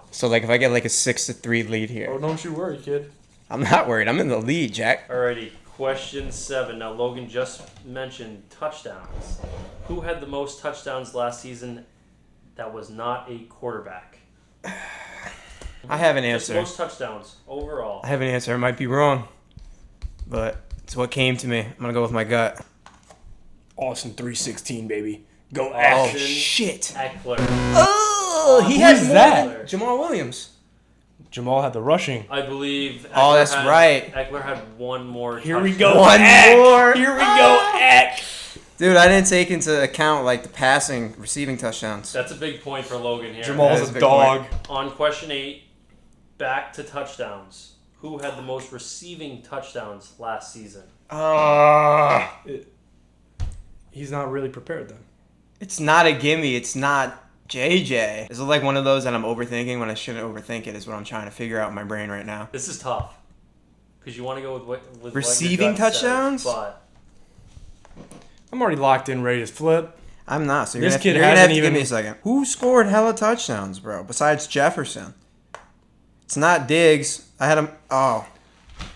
[SPEAKER 2] So, like, if I get, like, a 6-3 lead here.
[SPEAKER 1] Oh, don't you worry, kid.
[SPEAKER 2] I'm not worried. I'm in the lead, Jack.
[SPEAKER 4] Alrighty, question 7. Now, Logan just mentioned touchdowns. Who had the most touchdowns last season that was not a quarterback?
[SPEAKER 2] I have an
[SPEAKER 4] Just
[SPEAKER 2] answer.
[SPEAKER 4] most touchdowns overall.
[SPEAKER 2] I have an answer. I might be wrong. But it's what came to me. I'm going to go with my gut.
[SPEAKER 1] Austin 316, baby. Go
[SPEAKER 2] Oh,
[SPEAKER 4] Austin
[SPEAKER 2] shit.
[SPEAKER 4] Eckler.
[SPEAKER 2] Oh, he
[SPEAKER 1] Who's
[SPEAKER 2] had more
[SPEAKER 1] that?
[SPEAKER 2] than Jamal Williams.
[SPEAKER 1] Jamal had the rushing.
[SPEAKER 4] I believe.
[SPEAKER 2] Oh, that's right.
[SPEAKER 4] Eckler had one more.
[SPEAKER 1] Here we
[SPEAKER 4] touchdown.
[SPEAKER 1] go.
[SPEAKER 2] One
[SPEAKER 1] Eck.
[SPEAKER 2] more.
[SPEAKER 1] Here we go, Eck.
[SPEAKER 2] Dude, I didn't take into account, like, the passing, receiving touchdowns.
[SPEAKER 4] That's a big point for Logan here.
[SPEAKER 2] That
[SPEAKER 1] Jamal's
[SPEAKER 2] is a
[SPEAKER 1] a
[SPEAKER 2] big
[SPEAKER 1] dog.
[SPEAKER 4] On question 8, back to touchdowns. Who had the most receiving touchdowns last season?
[SPEAKER 1] He's not really prepared then.
[SPEAKER 2] It's not a gimme. It's not JJ. Is it like one of those that I'm overthinking when I shouldn't overthink it is what I'm trying to figure out in my brain right now.
[SPEAKER 4] This is tough. Because you want to go with what
[SPEAKER 2] Receiving
[SPEAKER 4] what your gut
[SPEAKER 2] touchdowns?
[SPEAKER 4] says, but
[SPEAKER 1] I'm already locked in, ready to flip.
[SPEAKER 2] I'm not. So you're
[SPEAKER 1] This
[SPEAKER 2] gonna,
[SPEAKER 1] kid
[SPEAKER 2] you're gonna have
[SPEAKER 1] hasn't
[SPEAKER 2] to give
[SPEAKER 1] even-
[SPEAKER 2] me a second. Who scored hella touchdowns, bro? Besides Jefferson. It's not Diggs. I had him. Oh,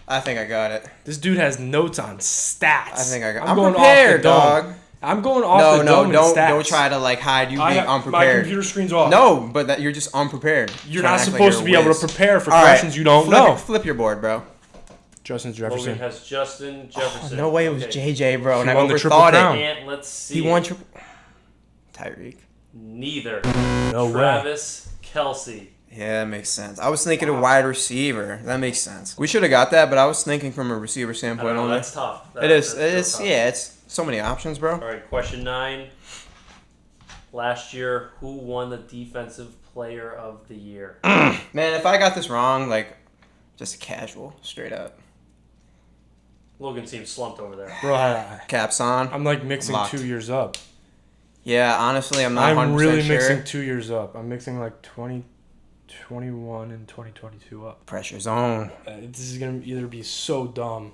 [SPEAKER 2] I think I got it.
[SPEAKER 1] This dude has notes on stats.
[SPEAKER 2] I think I got.
[SPEAKER 1] I'm
[SPEAKER 2] I'm
[SPEAKER 1] going
[SPEAKER 2] prepared,
[SPEAKER 1] off the dome.
[SPEAKER 2] dog.
[SPEAKER 1] I'm going off
[SPEAKER 2] No,
[SPEAKER 1] the
[SPEAKER 2] no,
[SPEAKER 1] dome in
[SPEAKER 2] don't
[SPEAKER 1] stats.
[SPEAKER 2] try to like hide you being
[SPEAKER 1] My
[SPEAKER 2] unprepared.
[SPEAKER 1] computer screen's off.
[SPEAKER 2] No, but that you're just unprepared.
[SPEAKER 1] You're
[SPEAKER 2] Trying
[SPEAKER 1] not
[SPEAKER 2] to act like
[SPEAKER 1] supposed to
[SPEAKER 2] you're
[SPEAKER 1] be
[SPEAKER 2] a
[SPEAKER 1] able to
[SPEAKER 2] whiz.
[SPEAKER 1] prepare for
[SPEAKER 2] All right,
[SPEAKER 1] questions you don't know.
[SPEAKER 2] Flip your board, bro.
[SPEAKER 1] Justin
[SPEAKER 4] Logan
[SPEAKER 1] Jefferson.
[SPEAKER 4] has Justin Jefferson.
[SPEAKER 2] No way it was
[SPEAKER 4] Okay.
[SPEAKER 2] JJ, bro. And
[SPEAKER 1] He
[SPEAKER 2] I
[SPEAKER 1] won the Triple
[SPEAKER 2] overthought
[SPEAKER 1] Crown.
[SPEAKER 2] it.
[SPEAKER 4] And let's see.
[SPEAKER 2] He won triple. Tyreek.
[SPEAKER 4] Neither.
[SPEAKER 1] No way.
[SPEAKER 4] Travis Kelce.
[SPEAKER 2] Yeah, that makes sense. I was thinking a wide receiver. That makes sense. We should have got that, but I was thinking from a receiver
[SPEAKER 4] I
[SPEAKER 2] standpoint
[SPEAKER 4] don't know,
[SPEAKER 2] only.
[SPEAKER 4] that's tough.
[SPEAKER 2] It is.
[SPEAKER 4] That's
[SPEAKER 2] It
[SPEAKER 4] real
[SPEAKER 2] is.
[SPEAKER 4] tough.
[SPEAKER 2] Yeah, it's so many options, bro.
[SPEAKER 4] All right, question 9. Last year, who won the Defensive Player of the Year?
[SPEAKER 2] Man, if I got this wrong, like, just a casual, straight up.
[SPEAKER 4] Logan seems slumped over there.
[SPEAKER 1] Bro,
[SPEAKER 2] Caps on.
[SPEAKER 1] I'm like mixing
[SPEAKER 2] Locked.
[SPEAKER 1] 2 years up.
[SPEAKER 2] Yeah, honestly, I'm not 100%
[SPEAKER 1] I'm really
[SPEAKER 2] sure.
[SPEAKER 1] mixing 2 years up. I'm mixing like 2021 and 2022 up.
[SPEAKER 2] Pressure zone.
[SPEAKER 1] This is going to either be so dumb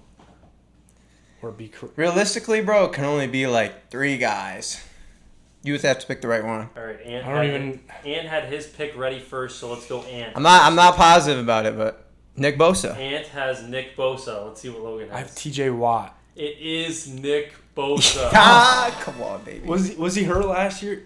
[SPEAKER 1] or be...
[SPEAKER 2] Realistically, bro, it can only be like 3 guys. You would have to pick the right one.
[SPEAKER 4] All right, Ant,
[SPEAKER 1] I don't even...
[SPEAKER 4] Ant had his pick ready first, so let's go Ant.
[SPEAKER 2] I'm not positive about it, but Nick Bosa.
[SPEAKER 4] Ant has Nick Bosa. Let's see what Logan has.
[SPEAKER 1] I have TJ Watt.
[SPEAKER 4] It is Nick Bosa.
[SPEAKER 2] Ah, come on, baby.
[SPEAKER 1] Was he hurt last year?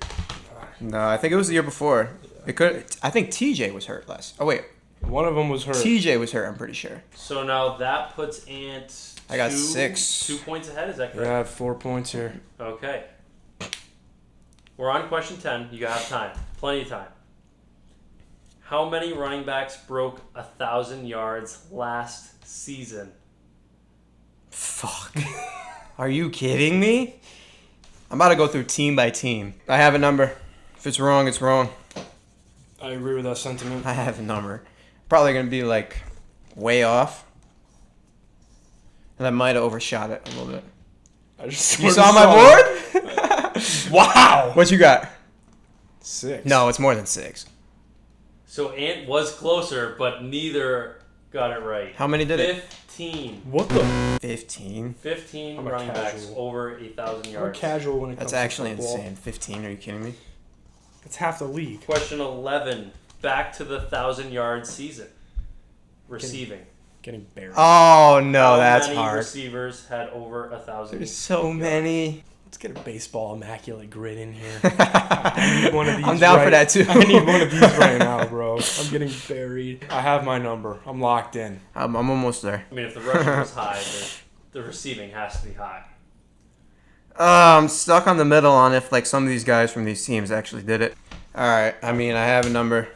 [SPEAKER 2] No, I think it was the year before. It could. I think TJ was hurt last. Oh wait,
[SPEAKER 1] One of them was hurt.
[SPEAKER 2] TJ was hurt. I'm pretty sure.
[SPEAKER 4] So now that puts Ant.
[SPEAKER 2] I got 6.
[SPEAKER 4] 2 points ahead. Is that
[SPEAKER 1] Yeah, I
[SPEAKER 4] correct?
[SPEAKER 1] have 4 points here.
[SPEAKER 4] Okay. We're on question 10. You have time. Plenty of time. How many running backs broke 1,000 yards last season?
[SPEAKER 2] Fuck. Are you kidding me? I'm about to go through team by team. I have a number. If it's wrong, it's wrong.
[SPEAKER 1] I agree with that sentiment.
[SPEAKER 2] I have a number. Probably gonna be like way off. And I might have overshot it a little bit.
[SPEAKER 1] I just
[SPEAKER 2] You saw my board?
[SPEAKER 1] Wow.
[SPEAKER 2] What you got?
[SPEAKER 1] 6.
[SPEAKER 2] No, it's more than 6.
[SPEAKER 4] So Ant was closer, but neither got it right.
[SPEAKER 2] How many did it?
[SPEAKER 4] 15.
[SPEAKER 1] What the?
[SPEAKER 2] 15.
[SPEAKER 4] 15
[SPEAKER 1] I'm a
[SPEAKER 4] running backs
[SPEAKER 1] casual.
[SPEAKER 4] over 1,000
[SPEAKER 1] We're
[SPEAKER 4] yards.
[SPEAKER 1] casual when it comes
[SPEAKER 2] That's
[SPEAKER 1] to
[SPEAKER 2] actually
[SPEAKER 1] football.
[SPEAKER 2] insane. 15? Are you kidding me?
[SPEAKER 1] It's half the league.
[SPEAKER 4] Question 11. Back to the 1,000-yard season. Receiving.
[SPEAKER 1] Getting buried.
[SPEAKER 2] Oh no,
[SPEAKER 4] How
[SPEAKER 2] that's
[SPEAKER 4] many
[SPEAKER 2] hard.
[SPEAKER 4] receivers had over 1,000?
[SPEAKER 2] There's so many.
[SPEAKER 1] Let's get a baseball immaculate grid in here. I need one of these.
[SPEAKER 2] I'm down for that too.
[SPEAKER 1] I need one of these right now, bro. I'm getting buried. I have my number. I'm locked in.
[SPEAKER 2] I'm almost there.
[SPEAKER 4] I mean, if the rushing was high, the receiving has to be high.
[SPEAKER 2] I'm stuck on the middle on if like some of these guys from these teams actually did it. All right. I mean, I have a number.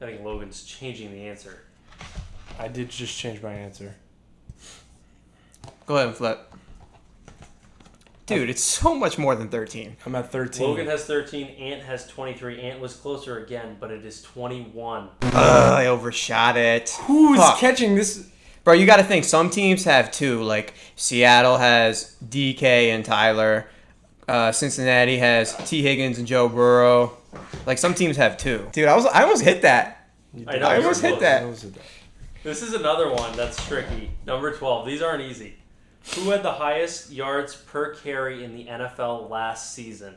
[SPEAKER 4] I think Logan's changing the answer.
[SPEAKER 1] I did just change my answer.
[SPEAKER 2] Go ahead and flip. Dude, it's so much more than 13.
[SPEAKER 1] I'm at 13.
[SPEAKER 4] Logan has 13. Ant has 23. Ant was closer again, but it is 21.
[SPEAKER 2] I overshot it.
[SPEAKER 1] Who's
[SPEAKER 2] Fuck.
[SPEAKER 1] catching this?
[SPEAKER 2] Bro, you got to think some teams have 2. Like Seattle has DK and Tyler. Cincinnati has T. Higgins and Joe Burrow. Like some teams have 2. Dude, I almost hit that.
[SPEAKER 4] I know.
[SPEAKER 2] I
[SPEAKER 4] you're
[SPEAKER 2] almost hit
[SPEAKER 4] close.
[SPEAKER 2] that.
[SPEAKER 1] Those are the-
[SPEAKER 4] This is another one that's tricky. Number 12. These aren't easy. Who had the highest yards per carry in the NFL last season?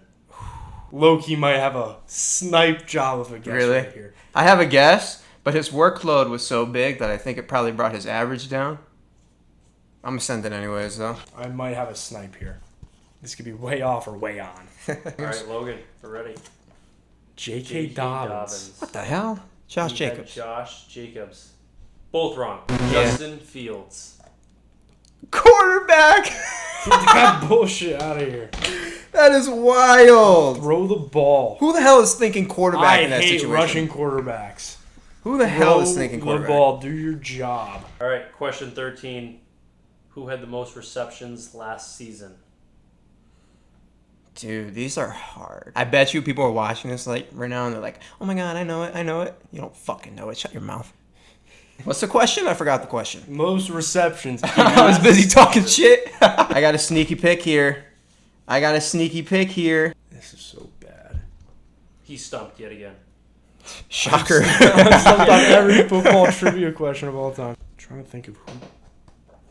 [SPEAKER 1] Loki might have a snipe job of a guess
[SPEAKER 2] Really?
[SPEAKER 1] right here.
[SPEAKER 2] I have a guess, but his workload was so big that I think it probably brought his average down. I'm gonna send it anyways, though.
[SPEAKER 1] I might have a snipe here. This could be way off or way on.
[SPEAKER 4] All right, Logan, we're ready.
[SPEAKER 1] J.K. Dobbins.
[SPEAKER 2] What the hell? Josh
[SPEAKER 4] You had
[SPEAKER 2] Jacobs.
[SPEAKER 4] Josh Jacobs. Both wrong.
[SPEAKER 2] Yeah.
[SPEAKER 4] Justin Fields.
[SPEAKER 2] Quarterback!
[SPEAKER 1] Get that bullshit out of here.
[SPEAKER 2] That is wild.
[SPEAKER 1] Throw the ball.
[SPEAKER 2] Who the hell is thinking quarterback
[SPEAKER 1] I
[SPEAKER 2] in that
[SPEAKER 1] hate
[SPEAKER 2] situation?
[SPEAKER 1] rushing quarterbacks.
[SPEAKER 2] Who the hell
[SPEAKER 1] Throw
[SPEAKER 2] is thinking
[SPEAKER 1] the
[SPEAKER 2] quarterback?
[SPEAKER 1] ball. Do your job.
[SPEAKER 4] All right, question 13. Who had the most receptions last season?
[SPEAKER 2] Dude, these are hard. I bet you people are watching this like right now and they're like, oh my god, I know it. You don't fucking know it. Shut your mouth. What's the question? I forgot the question.
[SPEAKER 1] Most receptions.
[SPEAKER 2] I was busy talking shit. I got a sneaky pick here.
[SPEAKER 1] This is so bad.
[SPEAKER 4] He stumped yet again.
[SPEAKER 2] Shocker.
[SPEAKER 1] I've stumped on every football trivia question of all time. I'm trying to think of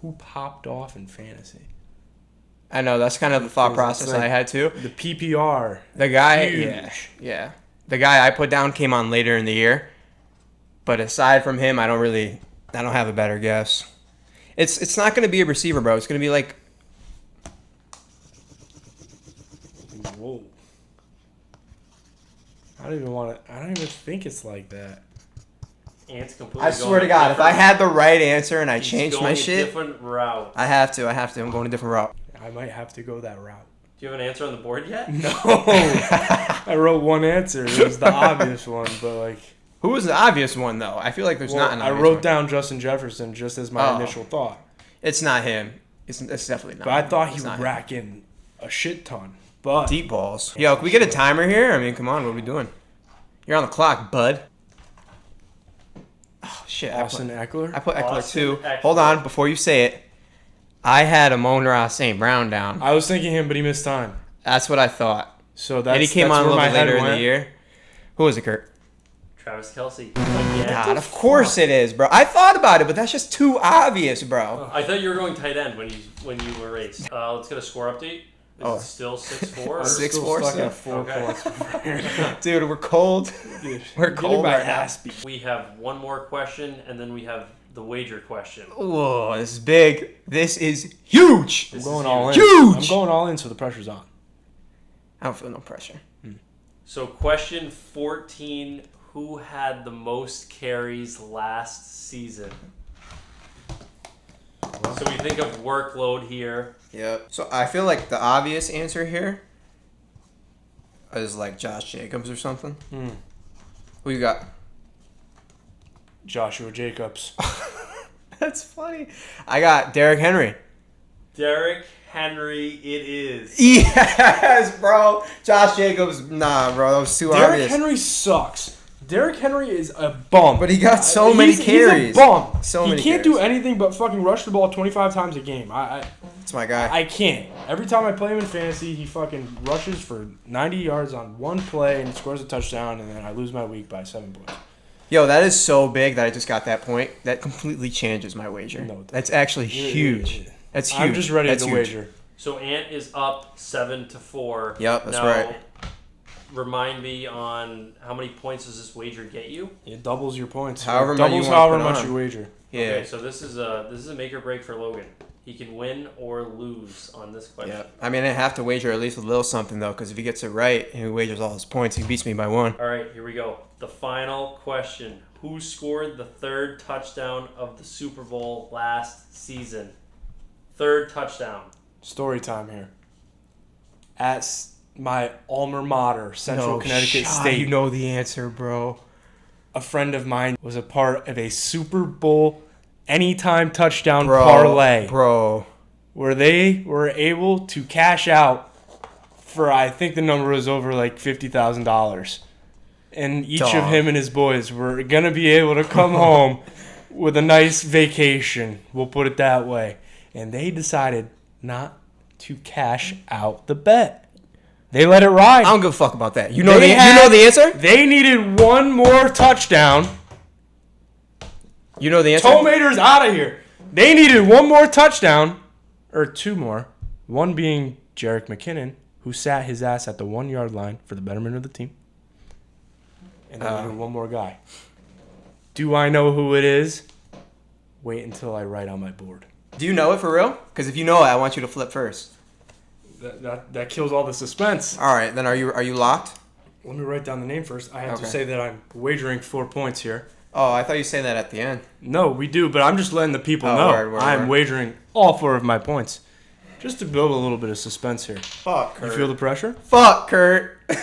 [SPEAKER 1] who popped off in fantasy.
[SPEAKER 2] I know, that's kind of the thought
[SPEAKER 1] It's
[SPEAKER 2] process
[SPEAKER 1] like
[SPEAKER 2] I had too.
[SPEAKER 1] The PPR.
[SPEAKER 2] The guy,
[SPEAKER 1] Huge.
[SPEAKER 2] yeah. The guy I put down came on later in the year. But aside from him, I don't have a better guess. It's not going to be a receiver, bro. It's going to be like,
[SPEAKER 1] Whoa. I don't even think it's like that.
[SPEAKER 4] Ant's completely
[SPEAKER 2] I
[SPEAKER 4] going
[SPEAKER 2] swear to
[SPEAKER 4] a
[SPEAKER 2] God, if I
[SPEAKER 4] different-
[SPEAKER 2] had the right answer and I
[SPEAKER 4] he's
[SPEAKER 2] changed
[SPEAKER 4] going
[SPEAKER 2] my
[SPEAKER 4] a
[SPEAKER 2] shit,
[SPEAKER 4] different route.
[SPEAKER 2] I have to. I'm going a different route.
[SPEAKER 1] I might have to go that route.
[SPEAKER 4] Do you have an answer on the board yet?
[SPEAKER 1] No. I wrote one answer. It was the obvious one, but like
[SPEAKER 2] Who was the obvious one, though? I feel like there's not an
[SPEAKER 1] I
[SPEAKER 2] obvious
[SPEAKER 1] wrote
[SPEAKER 2] one.
[SPEAKER 1] down Justin Jefferson just as my
[SPEAKER 2] Oh.
[SPEAKER 1] initial thought.
[SPEAKER 2] It's not him. It's definitely not
[SPEAKER 1] But I
[SPEAKER 2] him.
[SPEAKER 1] thought he
[SPEAKER 2] It's
[SPEAKER 1] would
[SPEAKER 2] not him.
[SPEAKER 1] rack in a shit ton. But
[SPEAKER 2] Deep balls. Yo, can we get a timer here? I mean, come on. What are we doing? You're on the clock, bud. Oh, shit.
[SPEAKER 1] Austin Eckler.
[SPEAKER 2] I put Eckler
[SPEAKER 4] Austin
[SPEAKER 2] too.
[SPEAKER 4] Eckler.
[SPEAKER 2] Hold on, before you say it. I had Amon-Ra St. Brown down.
[SPEAKER 1] I was thinking him, but he missed time.
[SPEAKER 2] That's what I thought.
[SPEAKER 1] So that's
[SPEAKER 2] And he came
[SPEAKER 1] that's
[SPEAKER 2] on a
[SPEAKER 1] where
[SPEAKER 2] little
[SPEAKER 1] my
[SPEAKER 2] bit
[SPEAKER 1] head
[SPEAKER 2] later in the
[SPEAKER 1] went.
[SPEAKER 2] year. Who was it, Kurt?
[SPEAKER 4] Travis Kelce. Again.
[SPEAKER 2] God, of course it is, bro. I thought about it, but that's just too obvious, bro.
[SPEAKER 4] I thought you were going tight end when you were raced. Let's get a score update. Is
[SPEAKER 2] Oh.
[SPEAKER 4] it still 6-4?
[SPEAKER 1] I'm
[SPEAKER 2] Six-
[SPEAKER 1] still
[SPEAKER 2] 6'4",
[SPEAKER 1] stuck
[SPEAKER 2] yeah.
[SPEAKER 1] at 4
[SPEAKER 4] Okay.
[SPEAKER 1] points.
[SPEAKER 2] Dude, we're cold.
[SPEAKER 1] Dude,
[SPEAKER 2] We're
[SPEAKER 1] getting
[SPEAKER 2] cold
[SPEAKER 1] my
[SPEAKER 2] right now.
[SPEAKER 1] ass beat.
[SPEAKER 4] We have one more question, and then we have the wager question.
[SPEAKER 2] Whoa, this is big. This is huge.
[SPEAKER 1] I'm
[SPEAKER 4] This
[SPEAKER 1] going
[SPEAKER 4] is
[SPEAKER 1] all in.
[SPEAKER 2] huge.
[SPEAKER 1] I'm going all in, so the pressure's on.
[SPEAKER 2] I don't feel no pressure.
[SPEAKER 4] So question 14, who had the most carries last season? So we think of workload here.
[SPEAKER 2] Yep. So I feel like the obvious answer here is like Josh Jacobs or something. Who you got?
[SPEAKER 1] Joshua Jacobs.
[SPEAKER 2] That's funny. I got Derrick Henry.
[SPEAKER 4] Derrick Henry, it is.
[SPEAKER 2] Yes, bro. Josh Jacobs, nah, bro. That was too
[SPEAKER 1] Derrick
[SPEAKER 2] obvious.
[SPEAKER 1] Henry sucks. Derrick Henry is a bum.
[SPEAKER 2] But he got so many carries.
[SPEAKER 1] He's a bum.
[SPEAKER 2] So
[SPEAKER 1] he
[SPEAKER 2] many
[SPEAKER 1] can't do
[SPEAKER 2] carries.
[SPEAKER 1] anything but fucking rush the ball 25 times a game.
[SPEAKER 2] That's my guy.
[SPEAKER 1] I can't. Every time I play him in fantasy, he fucking rushes for 90 yards on one play and scores a touchdown, and then I lose my week by 7 points.
[SPEAKER 2] Yo, that is so big that I just got that point. That completely changes my wager.
[SPEAKER 1] No,
[SPEAKER 2] That's actually huge. That's huge.
[SPEAKER 1] I'm just ready
[SPEAKER 2] That's
[SPEAKER 1] to
[SPEAKER 2] huge.
[SPEAKER 1] wager.
[SPEAKER 4] So Ant is up 7-4.
[SPEAKER 2] Yep, that's
[SPEAKER 4] now,
[SPEAKER 2] right.
[SPEAKER 4] Remind me on how many points does this wager get you?
[SPEAKER 1] It doubles your points.
[SPEAKER 2] However
[SPEAKER 1] It
[SPEAKER 2] much you
[SPEAKER 1] doubles
[SPEAKER 2] wanna
[SPEAKER 1] however
[SPEAKER 2] put
[SPEAKER 1] much
[SPEAKER 2] on.
[SPEAKER 1] you wager.
[SPEAKER 2] Yeah.
[SPEAKER 4] Okay, so this is a make or break for Logan. He can win or lose on this question.
[SPEAKER 2] Yep. I mean, I have to wager at least a little something, though, because if he gets it right and he wagers all his points, he beats me by 1.
[SPEAKER 4] All right, here we go. The final question. Who scored the third touchdown of the Super Bowl last season? Third touchdown.
[SPEAKER 1] Story time here. At my alma mater, Central Connecticut
[SPEAKER 2] shot,
[SPEAKER 1] State,
[SPEAKER 2] You know the answer, bro.
[SPEAKER 1] a friend of mine was a part of a Super Bowl anytime touchdown
[SPEAKER 2] Bro.
[SPEAKER 1] parlay
[SPEAKER 2] Bro.
[SPEAKER 1] where they were able to cash out for, I think the number was over like $50,000. And each of
[SPEAKER 2] Dog.
[SPEAKER 1] him and his boys were going to be able to come home with a nice vacation. We'll put it that way. And they decided not to cash out the bet. They let it ride.
[SPEAKER 2] I don't give a fuck about that. You know,
[SPEAKER 1] They
[SPEAKER 2] you
[SPEAKER 1] had-
[SPEAKER 2] know the answer?
[SPEAKER 1] They needed one more touchdown.
[SPEAKER 2] You know the answer?
[SPEAKER 1] Tomato's out of here. They needed one more touchdown or two more. One being Jerick McKinnon, who sat his ass at the 1 yard line for the betterment of the team. And then even one more guy. Do I know who it is? Wait until I write on my board.
[SPEAKER 2] Do you know it for real? Because if you know it, I want you to flip first.
[SPEAKER 1] That kills all the suspense.
[SPEAKER 2] All right, then are you locked?
[SPEAKER 1] Let me write down the name first. I have to
[SPEAKER 2] Okay.
[SPEAKER 1] say that I'm wagering 4 points here.
[SPEAKER 2] Oh, I thought you said that at the end.
[SPEAKER 1] No, we do, but I'm just letting the people
[SPEAKER 2] Oh,
[SPEAKER 1] know.
[SPEAKER 2] word,
[SPEAKER 1] I'm
[SPEAKER 2] word.
[SPEAKER 1] wagering all 4 of my points. Just to build a little bit of suspense here.
[SPEAKER 2] Fuck, Kurt.
[SPEAKER 1] You feel the pressure?
[SPEAKER 2] Fuck, Kurt.
[SPEAKER 1] You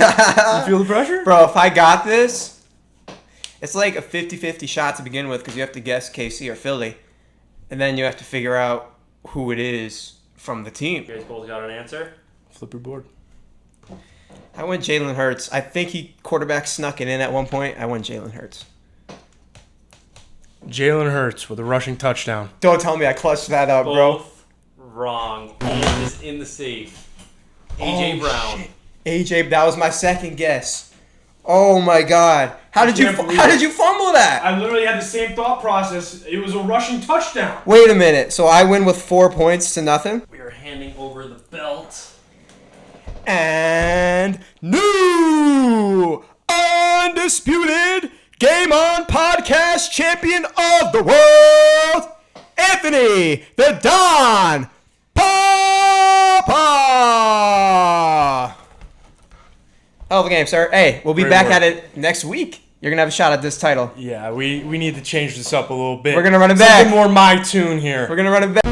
[SPEAKER 1] feel the pressure?
[SPEAKER 2] Bro, if I got this, it's like a 50-50 shot to begin with because you have to guess KC or Philly. And then you have to figure out who it is from the team.
[SPEAKER 4] You guys both got an answer?
[SPEAKER 1] Flip your board.
[SPEAKER 2] I went Jalen Hurts. I think he quarterback snuck it in at one point. I went Jalen Hurts.
[SPEAKER 1] Jalen Hurts with a rushing touchdown.
[SPEAKER 2] Don't tell me I clutched that up, bro.
[SPEAKER 4] Both wrong. He is in the safe. AJ Brown.
[SPEAKER 2] Shit. AJ, that was my second guess. Oh my God! How did you fumble that?
[SPEAKER 1] I literally had the same thought process. It was a rushing touchdown.
[SPEAKER 2] Wait a minute. So I win with 4 points to nothing.
[SPEAKER 4] We are handing over the belt.
[SPEAKER 2] And new undisputed Game On Podcast Champion of the World, Anthony the Don Papa. Hell of a game, sir. Hey, we'll be
[SPEAKER 1] Great
[SPEAKER 2] back
[SPEAKER 1] work.
[SPEAKER 2] at it next week. You're going to have a shot at this title.
[SPEAKER 1] Yeah, we need to change this up a little bit.
[SPEAKER 2] We're gonna run it
[SPEAKER 1] Something
[SPEAKER 2] back.
[SPEAKER 1] more my tune here.
[SPEAKER 2] We're going to run it back.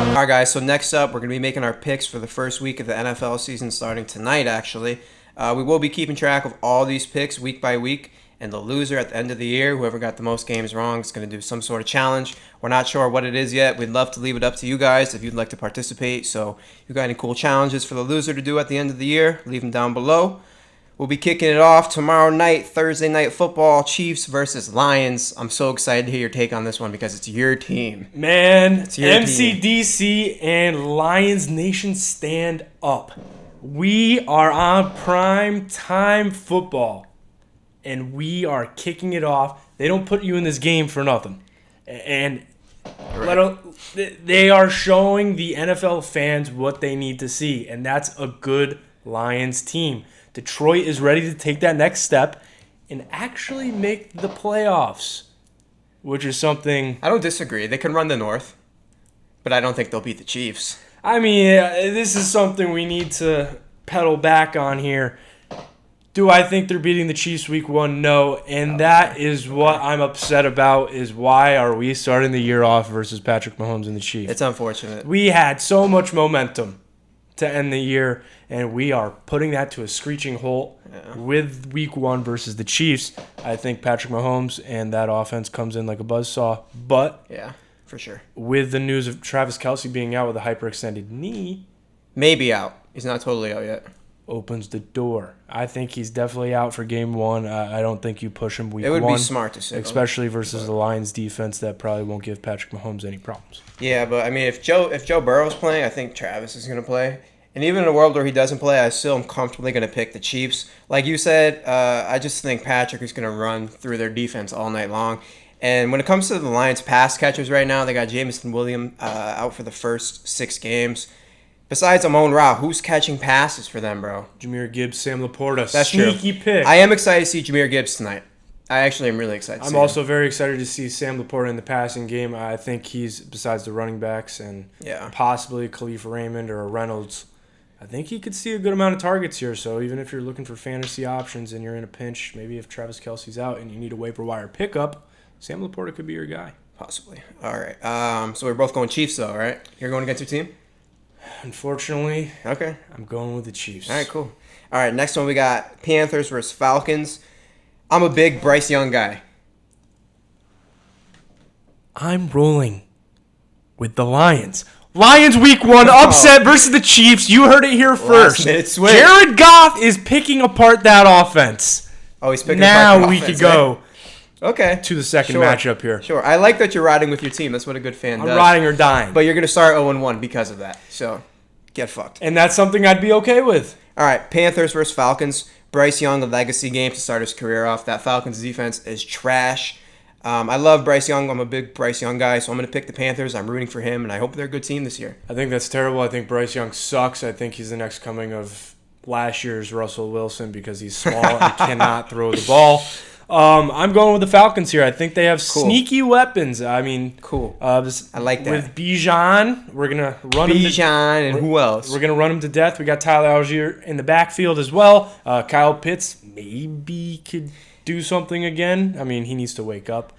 [SPEAKER 2] All right, guys, so next up, we're going to be making our picks for the first week of the NFL season starting tonight, actually. We will be keeping track of all these picks week by week, and the loser at the end of the year, whoever got the most games wrong, is going to do some sort of challenge. We're not sure what it is yet. We'd love to leave it up to you guys if you'd like to participate. So if you got any cool challenges for the loser to do at the end of the year, leave them down below. We'll be kicking it off tomorrow night, Thursday Night Football, Chiefs versus Lions. I'm so excited to hear your take on this one because it's your team.
[SPEAKER 1] Man,
[SPEAKER 2] your
[SPEAKER 1] MCDC and Lions Nation stand up. We are on prime time football, and we are kicking it off. They don't put you in this game for nothing. And they are showing the NFL fans what they need to see, and that's a good Lions team. Detroit is ready to take that next step and actually make the playoffs, which is something...
[SPEAKER 2] I don't disagree. They can run the North, but I don't think they'll beat the Chiefs.
[SPEAKER 1] I mean, this is something we need to pedal back on here. Do I think they're beating the Chiefs week 1? No. And that is what I'm upset about, is why are we starting the year off versus Patrick Mahomes and the Chiefs?
[SPEAKER 2] It's unfortunate.
[SPEAKER 1] We had so much momentum to end the year, and we are putting that to a screeching halt with week 1 versus the Chiefs. I think Patrick Mahomes and that offense comes in like a buzzsaw. But
[SPEAKER 2] Yeah, for sure.
[SPEAKER 1] with the news of Travis Kelce being out with a hyperextended knee,
[SPEAKER 2] Maybe out. He's not totally out yet.
[SPEAKER 1] opens the door. I think he's definitely out for game 1. I don't think you push him week 1.
[SPEAKER 2] It would be smart to sit him.
[SPEAKER 1] Especially versus the Lions defense that probably won't give Patrick Mahomes any problems.
[SPEAKER 2] Yeah, but I mean, if Joe Burrow's playing, I think Travis is going to play. And even in a world where he doesn't play, I still am comfortably going to pick the Chiefs. Like you said, I just think Patrick is going to run through their defense all night long. And when it comes to the Lions pass catchers right now, they got Jameson Williams out for the first 6 games. Besides Amon-Ra, who's catching passes for them, bro?
[SPEAKER 1] Jahmyr Gibbs, Sam Laporta.
[SPEAKER 2] That's true.
[SPEAKER 1] Sneaky pick.
[SPEAKER 2] I am excited to see Jahmyr Gibbs tonight. I actually am really excited to see
[SPEAKER 1] I'm also very excited to see Sam Laporta in the passing game. I think he's, besides the running backs and
[SPEAKER 2] Yeah.
[SPEAKER 1] possibly Khalif Raymond or a Reynolds, I think he could see a good amount of targets here. So even if you're looking for fantasy options and you're in a pinch, maybe if Travis Kelce's out and you need a waiver wire pickup, Sam Laporta could be your guy.
[SPEAKER 2] Possibly. All right. So we're both going Chiefs, though, right? You're going against your team?
[SPEAKER 1] Unfortunately,
[SPEAKER 2] Okay.
[SPEAKER 1] I'm going with the Chiefs.
[SPEAKER 2] All right, cool. All right, next one we got Panthers versus Falcons. I'm a big Bryce Young guy.
[SPEAKER 1] I'm rolling with the Lions. Lions week 1 upset versus the Chiefs. You heard it here first.
[SPEAKER 2] minute switch.
[SPEAKER 1] Jared Goff is picking apart that offense.
[SPEAKER 2] Oh, he's picking
[SPEAKER 1] Now
[SPEAKER 2] apart the
[SPEAKER 1] we
[SPEAKER 2] offense,
[SPEAKER 1] could go
[SPEAKER 2] right? Okay.
[SPEAKER 1] to the second
[SPEAKER 2] Sure.
[SPEAKER 1] matchup here.
[SPEAKER 2] Sure. I like that you're riding with your team. That's what a good fan
[SPEAKER 1] I'm
[SPEAKER 2] does.
[SPEAKER 1] riding or dying.
[SPEAKER 2] But you're going to start 0-1 because of that. So, get fucked.
[SPEAKER 1] And that's something I'd be okay with.
[SPEAKER 2] All right, Panthers versus Falcons. Bryce Young, a legacy game to start his career off. That Falcons defense is trash. I love Bryce Young. I'm a big Bryce Young guy, so I'm going to pick the Panthers. I'm rooting for him, and I hope they're a good team this year.
[SPEAKER 1] I think that's terrible. I think Bryce Young sucks. I think he's the next coming of last year's Russell Wilson because he's small and cannot throw the ball. I'm going with the Falcons here. I think they have sneaky weapons. I mean,
[SPEAKER 2] Cool.
[SPEAKER 1] I
[SPEAKER 2] like that.
[SPEAKER 1] With Bijan, we're gonna run him.
[SPEAKER 2] Bijan and who else?
[SPEAKER 1] We're gonna run him to death. We got Tyler Algier in the backfield as well. Kyle Pitts maybe could do something again. I mean, he needs to wake up.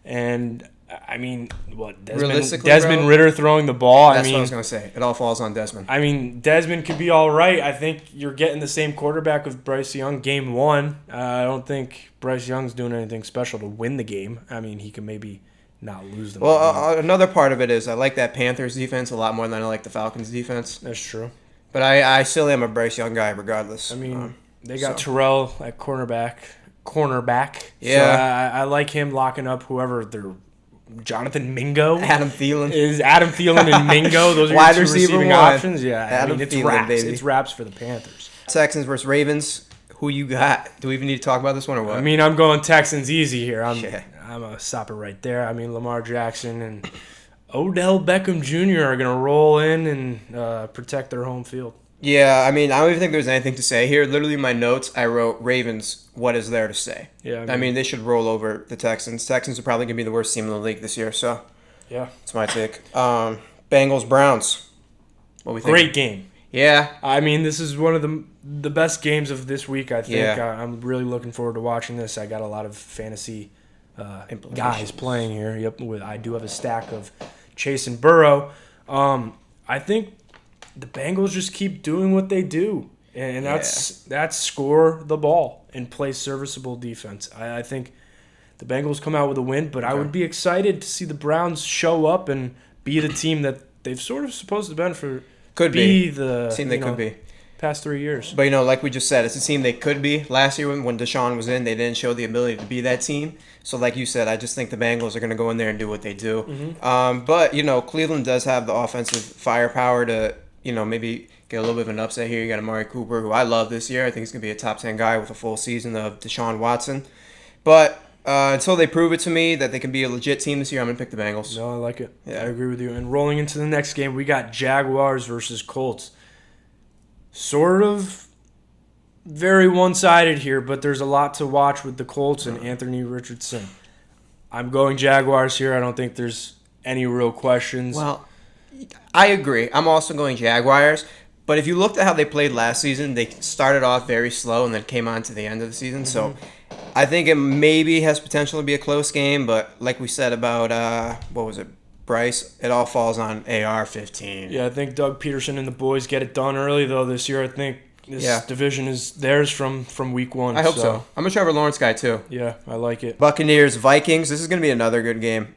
[SPEAKER 1] And I mean,
[SPEAKER 2] Realistically,
[SPEAKER 1] Desmond
[SPEAKER 2] bro,
[SPEAKER 1] Ridder throwing the ball.
[SPEAKER 2] That's what I was going to say. It all falls on Desmond.
[SPEAKER 1] I mean, Desmond could be all right. I think you're getting the same quarterback with Bryce Young game one. I don't think Bryce Young's doing anything special to win the game. I mean, he can maybe not lose the game.
[SPEAKER 2] Well, another part of it is I like that Panthers defense a lot more than I like the Falcons defense.
[SPEAKER 1] That's true.
[SPEAKER 2] But I still am a Bryce Young guy regardless.
[SPEAKER 1] I mean, they got Terrell at cornerback.
[SPEAKER 2] Yeah.
[SPEAKER 1] So I like him locking up whoever they're Jonathan Mingo.
[SPEAKER 2] Adam Thielen.
[SPEAKER 1] Is Adam Thielen and Mingo. Those are
[SPEAKER 2] Wide
[SPEAKER 1] your two
[SPEAKER 2] receiver
[SPEAKER 1] receiving
[SPEAKER 2] one.
[SPEAKER 1] options. Yeah,
[SPEAKER 2] Adam
[SPEAKER 1] I mean, it's
[SPEAKER 2] Thielen,
[SPEAKER 1] wraps.
[SPEAKER 2] baby.
[SPEAKER 1] It's wraps for the Panthers.
[SPEAKER 2] Texans versus Ravens. Who you got? Do we even need to talk about this one or what?
[SPEAKER 1] I mean, I'm going Texans easy here. I'm
[SPEAKER 2] Yeah.
[SPEAKER 1] a stop it right there. I mean, Lamar Jackson and Odell Beckham Jr. are going to roll in and protect their home field.
[SPEAKER 2] Yeah, I mean, I don't even think there's anything to say here. Literally, in my notes, I wrote Ravens, what is there to say?
[SPEAKER 1] Yeah,
[SPEAKER 2] I mean, they should roll over the Texans. Texans are probably going to be the worst team in the league this year, so
[SPEAKER 1] yeah,
[SPEAKER 2] that's my take. Bengals, Browns. What we think?
[SPEAKER 1] Great game.
[SPEAKER 2] Yeah.
[SPEAKER 1] I mean, this is one of the best games of this week, I think.
[SPEAKER 2] Yeah.
[SPEAKER 1] I'm really looking forward to watching this. I got a lot of fantasy guys playing here. Yep, I do have a stack of Chase and Burrow. I think the Bengals just keep doing what they do, and that's score the ball and play serviceable defense. I think the Bengals come out with a win, but I would be excited to see the Browns show up and be the team that they've sort of supposed to be for.
[SPEAKER 2] Could be
[SPEAKER 1] the
[SPEAKER 2] team they could be.
[SPEAKER 1] Past 3 years.
[SPEAKER 2] But, like we just said, it's a team they could be. Last year when Deshaun was in, they didn't show the ability to be that team. So, like you said, I just think the Bengals are going to go in there and do what they do.
[SPEAKER 1] Mm-hmm.
[SPEAKER 2] But, Cleveland does have the offensive firepower to, maybe get a little bit of an upset here. You got Amari Cooper, who I love this year. I think he's going to be a top 10 guy with a full season of Deshaun Watson. But until they prove it to me that they can be a legit team this year, I'm going to pick the Bengals.
[SPEAKER 1] No, I like it.
[SPEAKER 2] Yeah.
[SPEAKER 1] I agree with you. And rolling into the next game, we got Jaguars versus Colts. Sort of very one-sided here, but there's a lot to watch with the Colts and Anthony Richardson. I'm going Jaguars here. I don't think there's any real questions.
[SPEAKER 2] Well, I agree. I'm also going Jaguars. But if you looked at how they played last season, they started off very slow and then came on to the end of the season. So I think it maybe has potential to be a close game. But like we said about, Bryce, it all falls on AR-15.
[SPEAKER 1] Yeah, I think Doug Peterson and the boys get it done early, though, this year. I think this division is theirs from week one.
[SPEAKER 2] I hope so. I'm a Trevor Lawrence guy, too.
[SPEAKER 1] Yeah, I like it.
[SPEAKER 2] Buccaneers, Vikings. This is going to be another good game.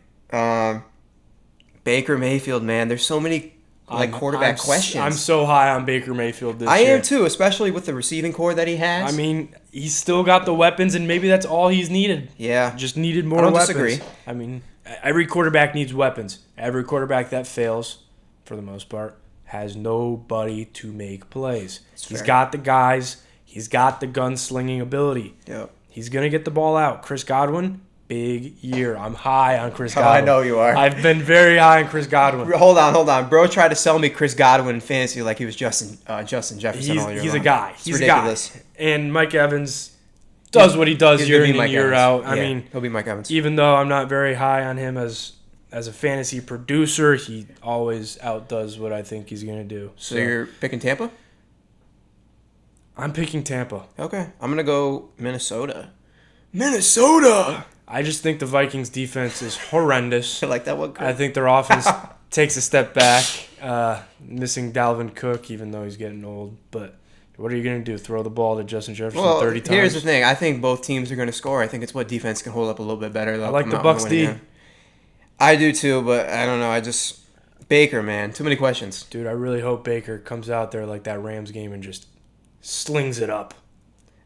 [SPEAKER 2] Baker Mayfield, man. There's so many quarterback questions.
[SPEAKER 1] I'm so high on Baker Mayfield this year.
[SPEAKER 2] I am, too, especially with the receiving core that he has.
[SPEAKER 1] I mean, he's still got the weapons, and maybe that's all he's needed.
[SPEAKER 2] Yeah.
[SPEAKER 1] Just needed more
[SPEAKER 2] I don't
[SPEAKER 1] weapons.
[SPEAKER 2] disagree.
[SPEAKER 1] I mean, every quarterback needs weapons. Every quarterback that fails, for the most part, has nobody to make plays. He's got the guys. He's got the gunslinging ability.
[SPEAKER 2] Yep.
[SPEAKER 1] He's going to get the ball out. Chris Godwin, big year. I'm high on Chris Godwin.
[SPEAKER 2] I know you are.
[SPEAKER 1] I've been very high on Chris Godwin.
[SPEAKER 2] Hold on. Bro tried to sell me Chris Godwin in fantasy like he was Justin Jefferson all year
[SPEAKER 1] He's
[SPEAKER 2] long.
[SPEAKER 1] a guy.
[SPEAKER 2] It's
[SPEAKER 1] He's
[SPEAKER 2] ridiculous.
[SPEAKER 1] a guy. And Mike Evans does what he does year in and year out.
[SPEAKER 2] Yeah,
[SPEAKER 1] I mean,
[SPEAKER 2] he'll be Mike Evans.
[SPEAKER 1] Even though I'm not very high on him as a fantasy producer, he always outdoes what I think he's going to do.
[SPEAKER 2] So you're picking Tampa?
[SPEAKER 1] I'm picking Tampa.
[SPEAKER 2] Okay. I'm going to go Minnesota. Minnesota!
[SPEAKER 1] I just think the Vikings defense is horrendous.
[SPEAKER 2] I like that one.
[SPEAKER 1] I think their offense takes a step back, missing Dalvin Cook, even though he's getting old. But what are you going to do? Throw the ball to Justin Jefferson 30 times?
[SPEAKER 2] Here's the thing. I think both teams are going to score. I think it's what defense can hold up a little bit better.
[SPEAKER 1] I like the Bucs D.
[SPEAKER 2] I do too, but I don't know. Baker, man. Too many questions.
[SPEAKER 1] Dude, I really hope Baker comes out there like that Rams game and just slings it up.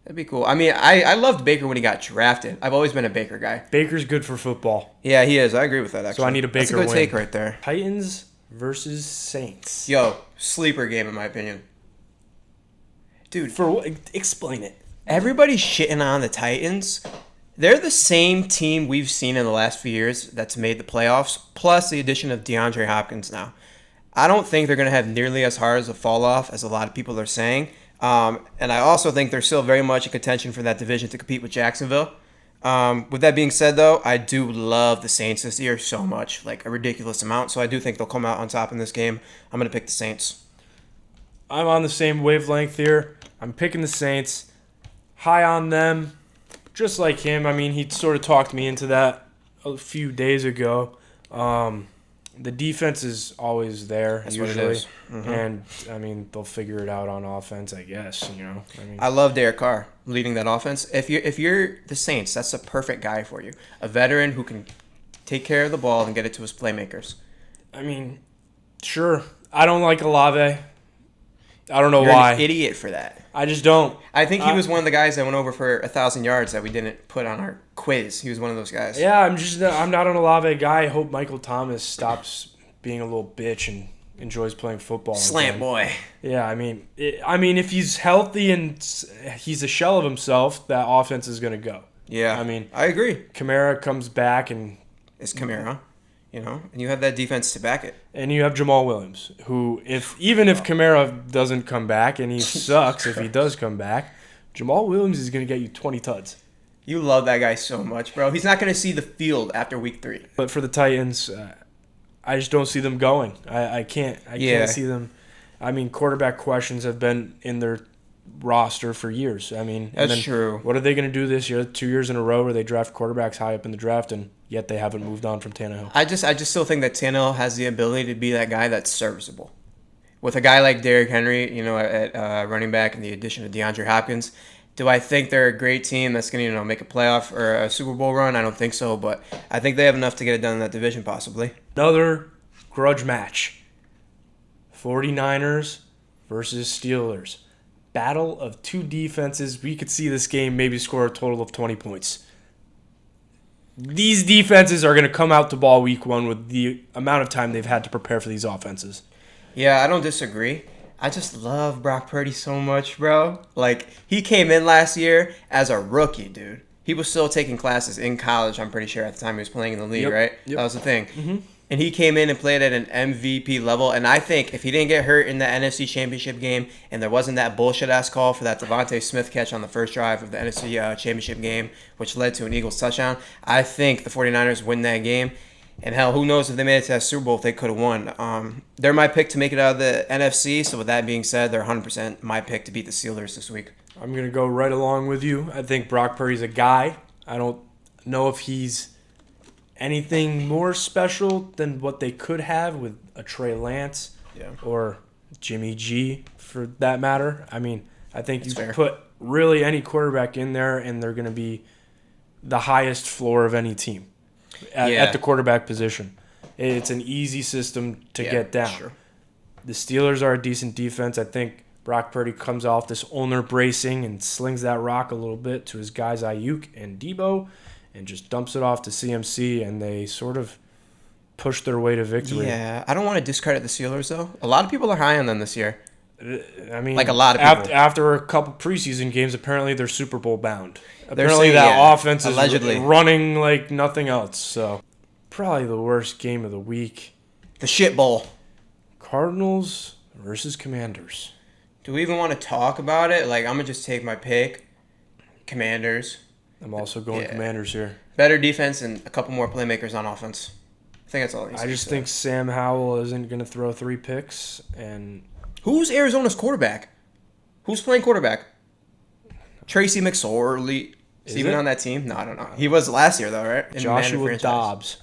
[SPEAKER 2] That'd be cool. I mean, I loved Baker when he got drafted. I've always been a Baker guy.
[SPEAKER 1] Baker's good for football.
[SPEAKER 2] Yeah, he is. I agree with that, actually.
[SPEAKER 1] So I need a Baker win.
[SPEAKER 2] That's a good take right there.
[SPEAKER 1] Titans versus Saints.
[SPEAKER 2] Yo, sleeper game in my opinion. Dude.
[SPEAKER 1] Explain it.
[SPEAKER 2] Everybody's shitting on the Titans, They're the same team we've seen in the last few years that's made the playoffs, plus the addition of DeAndre Hopkins now. I don't think they're going to have nearly as hard as a fall off as a lot of people are saying. And I also think they're still very much in contention for that division to compete with Jacksonville. With that being said, though, I do love the Saints this year so much, like a ridiculous amount. So I do think they'll come out on top in this game. I'm going to pick the Saints.
[SPEAKER 1] I'm on the same wavelength here. I'm picking the Saints. High on them, just like him. I mean, he sort of talked me into that a few days ago. The defense is always there,
[SPEAKER 2] That's
[SPEAKER 1] usually.
[SPEAKER 2] what it is. Mm-hmm.
[SPEAKER 1] And, I mean, they'll figure it out on offense, I guess,
[SPEAKER 2] I love Derek Carr leading that offense. If you're the Saints, that's a perfect guy for you. A veteran who can take care of the ball and get it to his playmakers.
[SPEAKER 1] I mean, sure. I don't like Olave. I don't know
[SPEAKER 2] You're
[SPEAKER 1] why.
[SPEAKER 2] an idiot for that.
[SPEAKER 1] I just don't.
[SPEAKER 2] I think he was one of the guys that went over for 1,000 yards that we didn't put on our quiz. He was one of those guys.
[SPEAKER 1] Yeah, I'm not an Olave guy. I hope Michael Thomas stops being a little bitch and enjoys playing football.
[SPEAKER 2] Slant
[SPEAKER 1] again.
[SPEAKER 2] boy.
[SPEAKER 1] Yeah, I mean, if he's healthy and he's a shell of himself, that offense is going to go.
[SPEAKER 2] Yeah.
[SPEAKER 1] I mean,
[SPEAKER 2] I agree.
[SPEAKER 1] Kamara comes back and
[SPEAKER 2] It's Kamara, and you have that defense to back it.
[SPEAKER 1] And you have Jamal Williams, who, even if Kamara doesn't come back, and he sucks if he does come back, Jamal Williams is going to get you 20 tuds.
[SPEAKER 2] You love that guy so much, bro. He's not going to see the field after week 3.
[SPEAKER 1] But for the Titans, I just don't see them going. I can't see them. I mean, quarterback questions have been in their roster for years. I mean,
[SPEAKER 2] that's true.
[SPEAKER 1] What are they going to do this year? 2 years in a row where they draft quarterbacks high up in the draft, and yet they haven't moved on from Tannehill.
[SPEAKER 2] I just still think that Tannehill has the ability to be that guy that's serviceable. With a guy like Derrick Henry, at running back and the addition of DeAndre Hopkins, do I think they're a great team that's going to make a playoff or a Super Bowl run? I don't think so, but I think they have enough to get it done in that division possibly.
[SPEAKER 1] Another grudge match. 49ers versus Steelers. Battle of two defenses. We could see this game maybe score a total of 20 points. These defenses are going to come out to ball week 1 with the amount of time they've had to prepare for these offenses.
[SPEAKER 2] Yeah, I don't disagree. I just love Brock Purdy so much, bro. Like, he came in last year as a rookie, dude. He was still taking classes in college, I'm pretty sure, at the time he was playing in the league, right? Yep. That was the thing.
[SPEAKER 1] Mm-hmm.
[SPEAKER 2] And he came in and played at an MVP level. And I think if he didn't get hurt in the NFC Championship game and there wasn't that bullshit-ass call for that Devontae Smith catch on the first drive of the NFC Championship game, which led to an Eagles touchdown, I think the 49ers win that game. And hell, who knows if they made it to that Super Bowl if they could have won. They're my pick to make it out of the NFC. So with that being said, they're 100% my pick to beat the Steelers this week.
[SPEAKER 1] I'm going to go right along with you. I think Brock Purdy's a guy. I don't know if he's anything more special than what they could have with a Trey Lance or Jimmy G for that matter. I mean, I think you put really any quarterback in there and they're going to be the highest floor of any team at the quarterback position. It's an easy system to get down. Sure. The Steelers are a decent defense. I think Brock Purdy comes off this owner bracing and slings that rock a little bit to his guys Ayuk and Debo and just dumps it off to CMC, and they sort of push their way to victory.
[SPEAKER 2] Yeah, I don't want to discredit the Steelers, though. A lot of people are high on them this year.
[SPEAKER 1] I mean,
[SPEAKER 2] like a lot of people.
[SPEAKER 1] After a couple preseason games, apparently they're Super Bowl bound. Apparently that offense is running like nothing else. So probably the worst game of the week.
[SPEAKER 2] The shit bowl.
[SPEAKER 1] Cardinals versus Commanders.
[SPEAKER 2] Do we even want to talk about it? Like, I'm going to just take my pick. Commanders.
[SPEAKER 1] I'm also going Commanders here.
[SPEAKER 2] Better defense and a couple more playmakers on offense. I think that's all
[SPEAKER 1] I just think Sam Howell isn't going to throw 3 picks. And
[SPEAKER 2] who's Arizona's quarterback? Who's playing quarterback? Tracy McSorley. Is he even on that team? No, I don't know. He was last year, though, right?
[SPEAKER 1] Joshua Dobbs.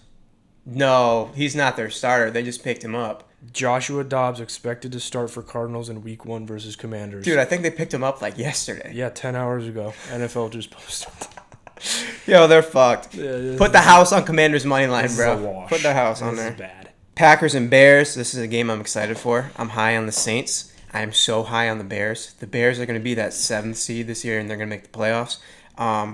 [SPEAKER 2] No, he's not their starter. They just picked him up.
[SPEAKER 1] Joshua Dobbs expected to start for Cardinals in Week 1 versus Commanders.
[SPEAKER 2] Dude, I think they picked him up like yesterday.
[SPEAKER 1] Yeah, 10 hours ago. NFL just posted.
[SPEAKER 2] Yo, they're fucked. Put the house on Commanders' money line, bro.
[SPEAKER 1] Is a wash.
[SPEAKER 2] Put the house on there.
[SPEAKER 1] This is bad.
[SPEAKER 2] Packers and Bears. This is a game I'm excited for. I'm high on the Saints. I am so high on the Bears. The Bears are going to be that 7th seed this year, and they're going to make the playoffs.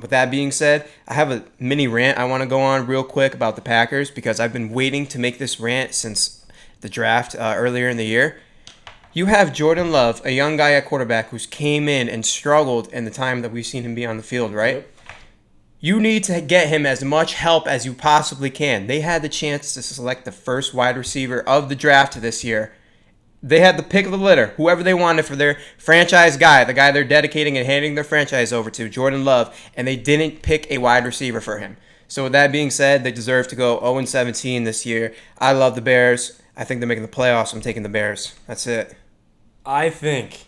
[SPEAKER 2] With that being said, I have a mini rant I want to go on real quick about the Packers because I've been waiting to make this rant since the draft earlier in the year. You have Jordan Love, a young guy at quarterback who's came in and struggled in the time that we've seen him be on the field, right? Yep. You need to get him as much help as you possibly can. They had the chance to select the first wide receiver of the draft this year. They had the pick of the litter, whoever they wanted for their franchise guy, the guy they're dedicating and handing their franchise over to, Jordan Love, and they didn't pick a wide receiver for him. So with that being said, they deserve to go 0-17 this year. I love the Bears. I think they're making the playoffs. I'm taking the Bears. That's it.
[SPEAKER 1] I think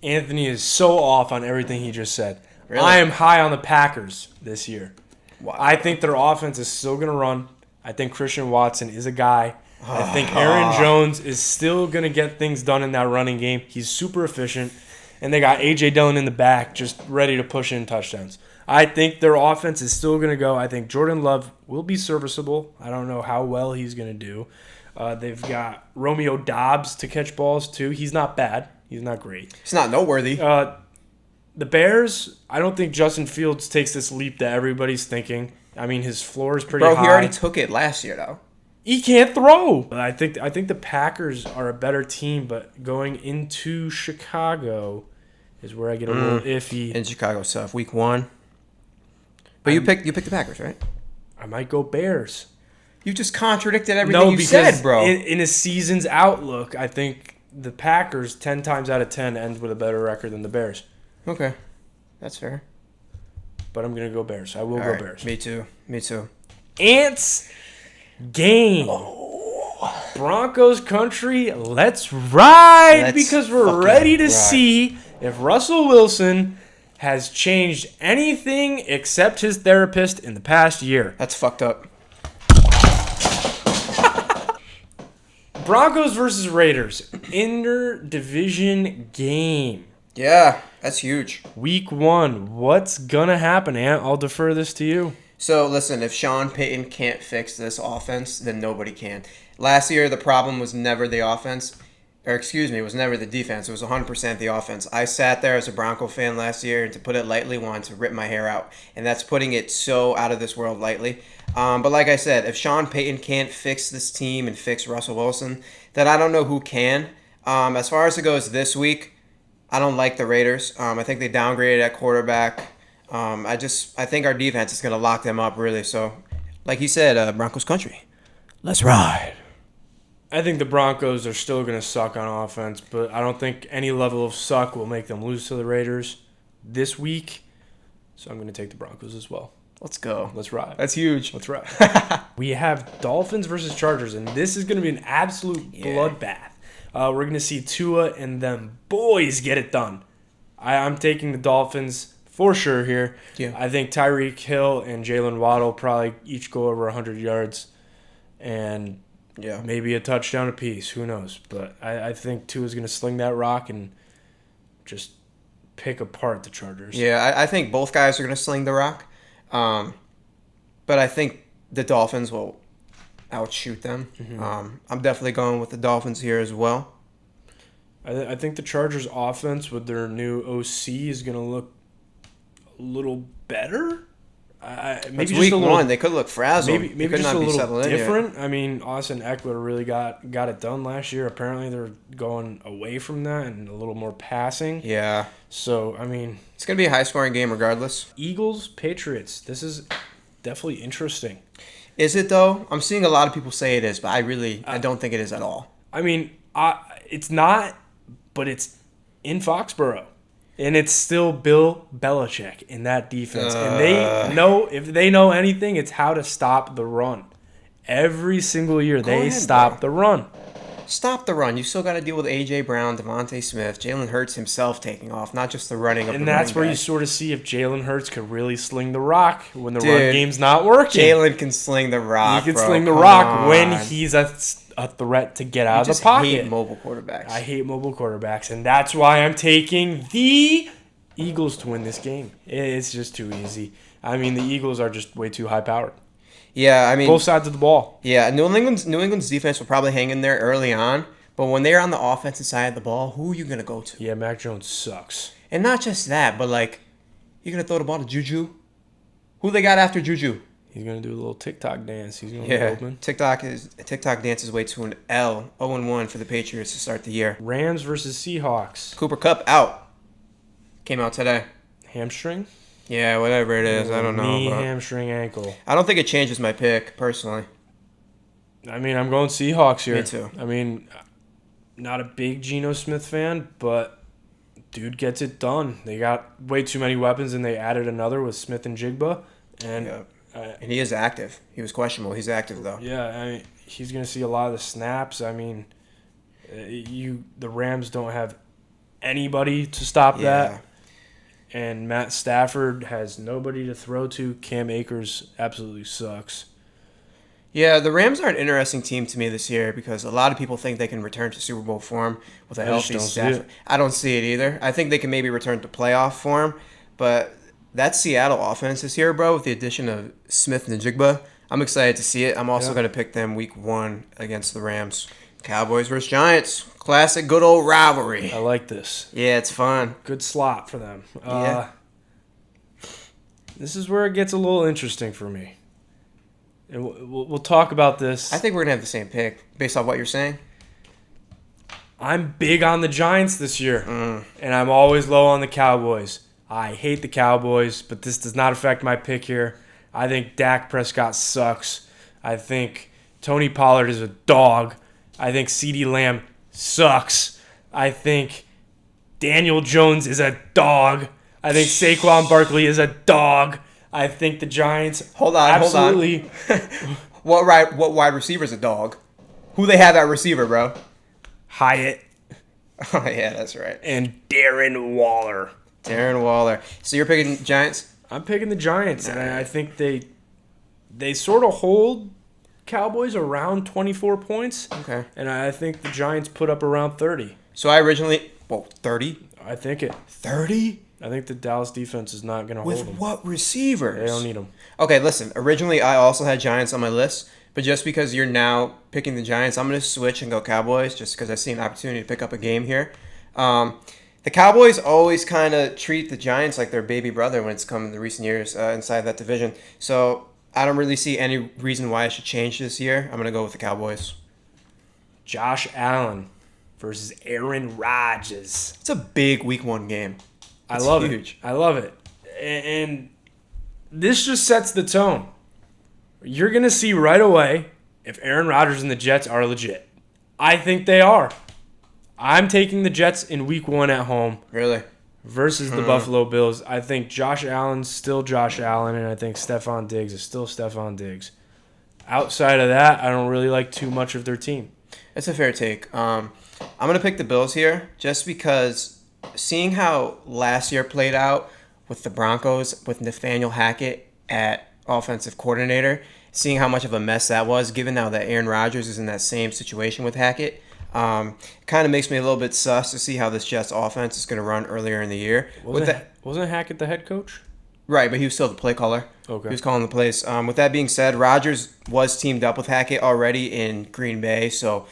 [SPEAKER 1] Anthony is so off on everything he just said.
[SPEAKER 2] Really?
[SPEAKER 1] I am high on the Packers this year.
[SPEAKER 2] Wow.
[SPEAKER 1] I think their offense is still going to run. I think Christian Watson is a guy. I think Aaron Jones is still going to get things done in that running game. He's super efficient. And they got A.J. Dillon in the back just ready to push in touchdowns. I think their offense is still going to go. I think Jordan Love will be serviceable. I don't know how well he's going to do. They've got Romeo Doubs to catch balls, too. He's not bad. He's not great.
[SPEAKER 2] It's not noteworthy.
[SPEAKER 1] The Bears, I don't think Justin Fields takes this leap that everybody's thinking. I mean, his floor is pretty high.
[SPEAKER 2] Bro, he already took it last year, though.
[SPEAKER 1] He can't throw. But I think the Packers are a better team, but going into Chicago is where I get a little iffy.
[SPEAKER 2] In Chicago stuff, week 1. But you picked the Packers, right?
[SPEAKER 1] I might go Bears.
[SPEAKER 2] You just contradicted everything you said, bro.
[SPEAKER 1] In a season's outlook, I think the Packers 10 times out of 10 end with a better record than the Bears.
[SPEAKER 2] Okay. That's fair.
[SPEAKER 1] But I'm going to go Bears. I will
[SPEAKER 2] All
[SPEAKER 1] go
[SPEAKER 2] right.
[SPEAKER 1] Bears.
[SPEAKER 2] Me too.
[SPEAKER 1] Ants game. Broncos country, let's ride because we're
[SPEAKER 2] fucking
[SPEAKER 1] ready to
[SPEAKER 2] ride.
[SPEAKER 1] see if Russell Wilson has changed anything except his therapist in the past year.
[SPEAKER 2] That's fucked up.
[SPEAKER 1] Broncos versus Raiders, interdivision game.
[SPEAKER 2] Yeah, that's huge.
[SPEAKER 1] Week 1, what's going to happen, Ant? I'll defer this to you.
[SPEAKER 2] So, listen, if Sean Payton can't fix this offense, then nobody can. Last year, the problem was never the offense. It was never the defense. It was 100% the offense. I sat there as a Bronco fan last year, and to put it lightly, wanted to rip my hair out. And that's putting it so out of this world lightly. But like I said, if Sean Payton can't fix this team and fix Russell Wilson, then I don't know who can. As far as it goes this week, I don't like the Raiders. I think they downgraded at quarterback. I think our defense is going to lock them up, really. So, like he said, Broncos country. Let's ride.
[SPEAKER 1] I think the Broncos are still going to suck on offense, but I don't think any level of suck will make them lose to the Raiders this week. So I'm going to take the Broncos as well.
[SPEAKER 2] Let's go.
[SPEAKER 1] Let's ride.
[SPEAKER 2] That's huge.
[SPEAKER 1] Let's ride. We have Dolphins versus Chargers, and this is going to be an absolute bloodbath. We're going to see Tua and them boys get it done. I'm taking the Dolphins for sure here.
[SPEAKER 2] Yeah.
[SPEAKER 1] I think Tyreek Hill and Jalen Waddle probably each go over 100 yards and maybe a touchdown apiece. Who knows? But I think Tua's going to sling that rock and just pick apart the Chargers.
[SPEAKER 2] Yeah, I think both guys are going to sling the rock. But I think the Dolphins will outshoot them. Mm-hmm. I'm definitely going with the Dolphins here as well.
[SPEAKER 1] I think the Chargers' offense with their new OC is going to look a little better. Maybe
[SPEAKER 2] it's
[SPEAKER 1] just
[SPEAKER 2] week
[SPEAKER 1] a little,
[SPEAKER 2] 1. They could look frazzled.
[SPEAKER 1] Maybe
[SPEAKER 2] could
[SPEAKER 1] just
[SPEAKER 2] not
[SPEAKER 1] a
[SPEAKER 2] be
[SPEAKER 1] little
[SPEAKER 2] settled in
[SPEAKER 1] different.
[SPEAKER 2] yet.
[SPEAKER 1] I mean, Austin Eckler really got it done last year. Apparently, they're going away from that and a little more passing.
[SPEAKER 2] Yeah.
[SPEAKER 1] So, I mean,
[SPEAKER 2] it's going to be a high-scoring game regardless.
[SPEAKER 1] Eagles, Patriots. This is definitely interesting.
[SPEAKER 2] Is it, though? I'm seeing a lot of people say it is, but I don't think it is at all.
[SPEAKER 1] I mean, it's not, but it's in Foxborough. And it's still Bill Belichick in that defense. And they know, if they know anything, it's how to stop the run. Every single year, they stop the run.
[SPEAKER 2] Stop the run. You still got to deal with A.J. Brown, Devontae Smith, Jalen Hurts himself taking off, not just the running of the
[SPEAKER 1] And that's where
[SPEAKER 2] running
[SPEAKER 1] you
[SPEAKER 2] back.
[SPEAKER 1] sort of see if Jalen Hurts could really sling the rock when the run game's not working.
[SPEAKER 2] Jalen can sling the rock,
[SPEAKER 1] He can
[SPEAKER 2] bro.
[SPEAKER 1] sling the
[SPEAKER 2] Come
[SPEAKER 1] rock
[SPEAKER 2] on.
[SPEAKER 1] when he's a threat to get out of the pocket.
[SPEAKER 2] I hate mobile quarterbacks.
[SPEAKER 1] I hate mobile quarterbacks, and that's why I'm taking the Eagles to win this game. It's just too easy. I mean, the Eagles are just way too high-powered.
[SPEAKER 2] Yeah, I mean,
[SPEAKER 1] both sides of the ball.
[SPEAKER 2] Yeah, New England's defense will probably hang in there early on, but when they're on the offensive side of the ball, who are you gonna go to?
[SPEAKER 1] Yeah, Mac Jones sucks.
[SPEAKER 2] And not just that, but like, you're gonna throw the ball to Juju. Who they got after Juju?
[SPEAKER 1] He's gonna do a little TikTok dance. He's gonna open.
[SPEAKER 2] TikTok dance his way to an L, 0-1 for the Patriots to start the year.
[SPEAKER 1] Rams versus Seahawks.
[SPEAKER 2] Cooper Kupp out. Came out today.
[SPEAKER 1] Hamstring.
[SPEAKER 2] Yeah, whatever it is, I don't know.
[SPEAKER 1] Knee,
[SPEAKER 2] But
[SPEAKER 1] hamstring, ankle.
[SPEAKER 2] I don't think it changes my pick personally.
[SPEAKER 1] I mean, I'm going Seahawks here.
[SPEAKER 2] Me too.
[SPEAKER 1] I mean, not a big Geno Smith fan, but dude gets it done. They got way too many weapons, and they added another with Smith and Jigba. And
[SPEAKER 2] Yeah. And he is active. He was questionable. He's active though.
[SPEAKER 1] yeah, I mean, he's going to see a lot of the snaps. I mean, the Rams don't have anybody to stop that. And Matt Stafford has nobody to throw to. Cam Akers absolutely sucks.
[SPEAKER 2] Yeah, the Rams are an interesting team to me this year because a lot of people think they can return to Super Bowl form with a
[SPEAKER 1] I just
[SPEAKER 2] healthy
[SPEAKER 1] don't see
[SPEAKER 2] Stafford.
[SPEAKER 1] it.
[SPEAKER 2] I don't see it either. I think they can maybe return to playoff form, but that Seattle offense this year, bro, with the addition of Smith and Jigba, I'm excited to see it. I'm also going to pick them week 1 against the Rams. Cowboys versus Giants. Classic good old rivalry.
[SPEAKER 1] I like this.
[SPEAKER 2] Yeah, it's fun.
[SPEAKER 1] Good slot for them.
[SPEAKER 2] Yeah.
[SPEAKER 1] This is where it gets a little interesting for me. And we'll talk about this.
[SPEAKER 2] I think we're going to have the same pick based off what you're saying.
[SPEAKER 1] I'm big on the Giants this year, and I'm always low on the Cowboys. I hate the Cowboys, but this does not affect my pick here. I think Dak Prescott sucks. I think Tony Pollard is a dog. I think CeeDee Lamb sucks. I think Daniel Jones is a dog. I think Saquon Barkley is a dog. I think the Giants
[SPEAKER 2] Hold on.
[SPEAKER 1] absolutely.
[SPEAKER 2] What wide receiver's a dog? Who they have at receiver, bro?
[SPEAKER 1] Hyatt
[SPEAKER 2] Oh, yeah, that's right.
[SPEAKER 1] and Darren Waller.
[SPEAKER 2] Darren Waller. So you're picking Giants?
[SPEAKER 1] I'm picking the Giants, and I think they sort of hold Cowboys around 24 points,
[SPEAKER 2] Okay.
[SPEAKER 1] and I think the Giants put up around 30.
[SPEAKER 2] So I originally... Whoa, 30?
[SPEAKER 1] I think it.
[SPEAKER 2] 30?
[SPEAKER 1] I think the Dallas defense is not going to hold
[SPEAKER 2] With
[SPEAKER 1] them.
[SPEAKER 2] what receivers?
[SPEAKER 1] They don't need them.
[SPEAKER 2] Okay, listen. Originally, I also had Giants on my list, but just because you're now picking the Giants, I'm going to switch and go Cowboys just because I see an opportunity to pick up a game here. The Cowboys always kind of treat the Giants like their baby brother when it's come in the recent years inside that division. So I don't really see any reason why I should change this year. I'm going to go with the Cowboys.
[SPEAKER 1] Josh Allen versus Aaron Rodgers.
[SPEAKER 2] It's a big Week 1 game.
[SPEAKER 1] I
[SPEAKER 2] It's
[SPEAKER 1] love
[SPEAKER 2] huge.
[SPEAKER 1] it. I love it. And this just sets the tone. You're going to see right away if Aaron Rodgers and the Jets are legit. I think they are. I'm taking the Jets in Week 1 at home
[SPEAKER 2] Really?
[SPEAKER 1] versus the Buffalo Bills. I think Josh Allen's still Josh Allen, and I think Stephon Diggs is still Stephon Diggs. Outside of that, I don't really like too much of their team.
[SPEAKER 2] That's a fair take. I'm going to pick the Bills here just because seeing how last year played out with the Broncos, with Nathaniel Hackett at offensive coordinator, seeing how much of a mess that was, given now that Aaron Rodgers is in that same situation with Hackett, kind of makes me a little bit sus to see how this Jets offense is going to run earlier in the year.
[SPEAKER 1] Wasn't Hackett the head coach?
[SPEAKER 2] Right, but he was still the play caller.
[SPEAKER 1] Okay.
[SPEAKER 2] He was calling the plays. With that being said, Rodgers was teamed up with Hackett already in Green Bay, so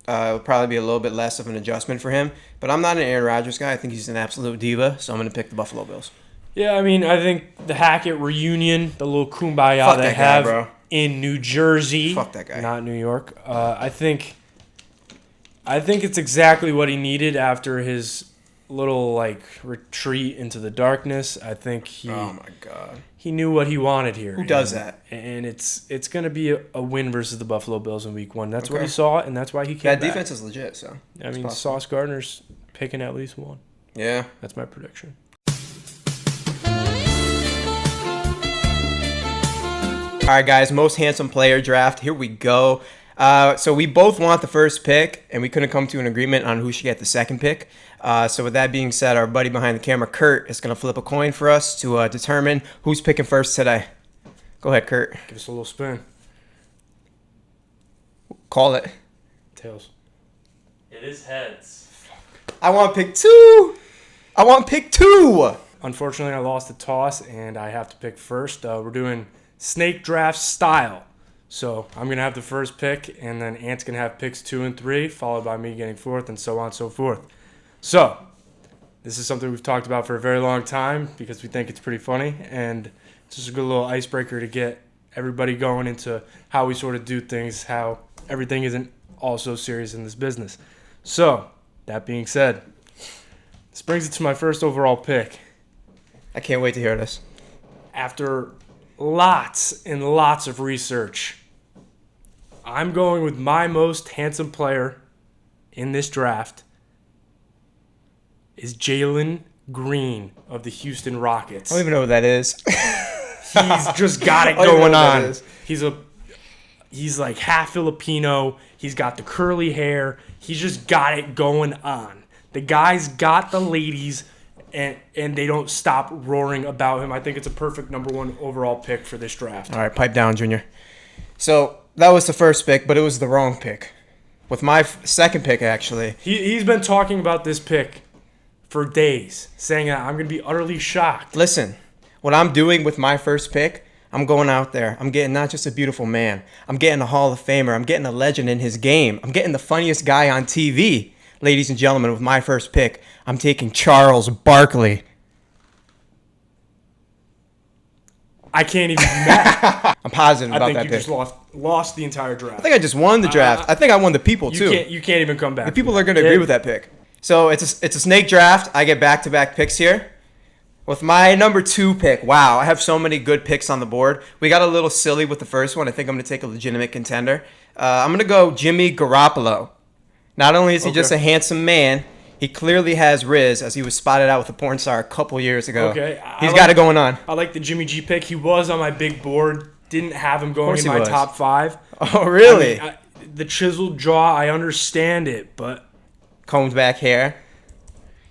[SPEAKER 2] it'll probably be a little bit less of an adjustment for him. But I'm not an Aaron Rodgers guy. I think he's an absolute diva, so I'm going to pick the Buffalo Bills.
[SPEAKER 1] Yeah, I mean, I think the Hackett reunion, the little kumbaya
[SPEAKER 2] Fuck
[SPEAKER 1] they
[SPEAKER 2] that guy,
[SPEAKER 1] have
[SPEAKER 2] bro.
[SPEAKER 1] in New Jersey,
[SPEAKER 2] Fuck that guy.
[SPEAKER 1] not New York. I think it's exactly what he needed after his little retreat into the darkness. I think
[SPEAKER 2] Oh, my God.
[SPEAKER 1] he knew what he wanted here.
[SPEAKER 2] Who does that?
[SPEAKER 1] And it's going to be a win versus the Buffalo Bills in Week 1. That's what
[SPEAKER 2] Okay.
[SPEAKER 1] he saw, and that's why he came
[SPEAKER 2] That
[SPEAKER 1] back.
[SPEAKER 2] defense is legit, so.
[SPEAKER 1] I mean,
[SPEAKER 2] possible.
[SPEAKER 1] Sauce Gardner's picking at least one.
[SPEAKER 2] Yeah.
[SPEAKER 1] That's my prediction.
[SPEAKER 2] All right, guys, most handsome player draft. Here we go. So we both want the first pick, and we couldn't come to an agreement on who should get the second pick. So with that being said, our buddy behind the camera, Kurt, is going to flip a coin for us to determine who's picking first today. Go ahead, Kurt.
[SPEAKER 1] Give us a little spin.
[SPEAKER 2] Call it.
[SPEAKER 1] Tails.
[SPEAKER 4] It is heads.
[SPEAKER 2] I want pick 2. I want pick 2.
[SPEAKER 1] Unfortunately, I lost the toss, and I have to pick first. We're doing snake draft style. So I'm going to have the first pick, and then Ant's going to have picks 2 and 3, followed by me getting fourth, and so on and so forth. So this is something we've talked about for a very long time because we think it's pretty funny, and it's just a good little icebreaker to get everybody going into how we sort of do things, how everything isn't all so serious in this business. So that being said, this brings it to my first overall pick.
[SPEAKER 2] I can't wait to hear this.
[SPEAKER 1] after lots and lots of research, I'm going with my most handsome player in this draft is Jalen Green of the Houston Rockets.
[SPEAKER 2] I don't even know what that is.
[SPEAKER 1] He's just got it
[SPEAKER 2] I don't even
[SPEAKER 1] going
[SPEAKER 2] know what that
[SPEAKER 1] on.
[SPEAKER 2] is.
[SPEAKER 1] He's like half Filipino. He's got the curly hair. He's just got it going on. The guy's got the ladies, and they don't stop roaring about him. I think it's a perfect number 1 overall pick for this draft.
[SPEAKER 2] All right, pipe down, Junior. So that was the first pick, but it was the wrong pick. With my second pick, actually.
[SPEAKER 1] He's been talking about this pick for days, saying that I'm going to be utterly shocked.
[SPEAKER 2] Listen, what I'm doing with my first pick, I'm going out there. I'm getting not just a beautiful man. I'm getting a Hall of Famer. I'm getting a legend in his game. I'm getting the funniest guy on TV. Ladies and gentlemen, with my first pick, I'm taking Charles Barkley.
[SPEAKER 1] I can't even be mad.
[SPEAKER 2] I'm positive
[SPEAKER 1] I
[SPEAKER 2] about
[SPEAKER 1] think
[SPEAKER 2] that
[SPEAKER 1] you
[SPEAKER 2] pick.
[SPEAKER 1] just lost the entire draft.
[SPEAKER 2] I think I just won the draft. I think I won the people, too.
[SPEAKER 1] You can't even come back.
[SPEAKER 2] The people are going to agree with that pick. So it's a snake draft. I get back-to-back picks here. With my number 2 pick, wow, I have so many good picks on the board. We got a little silly with the first one. I think I'm going to take a legitimate contender. I'm going to go Jimmy Garoppolo. Not only is he just a handsome man, he clearly has Riz, as he was spotted out with a porn star a couple years ago.
[SPEAKER 1] Okay.
[SPEAKER 2] He's got it going on.
[SPEAKER 1] I like the Jimmy G pick. He was on my big board. Didn't have him going in
[SPEAKER 2] he
[SPEAKER 1] my
[SPEAKER 2] was.
[SPEAKER 1] top 5.
[SPEAKER 2] Oh, really?
[SPEAKER 1] I mean, the chiseled jaw, I understand it, but
[SPEAKER 2] Combed back hair.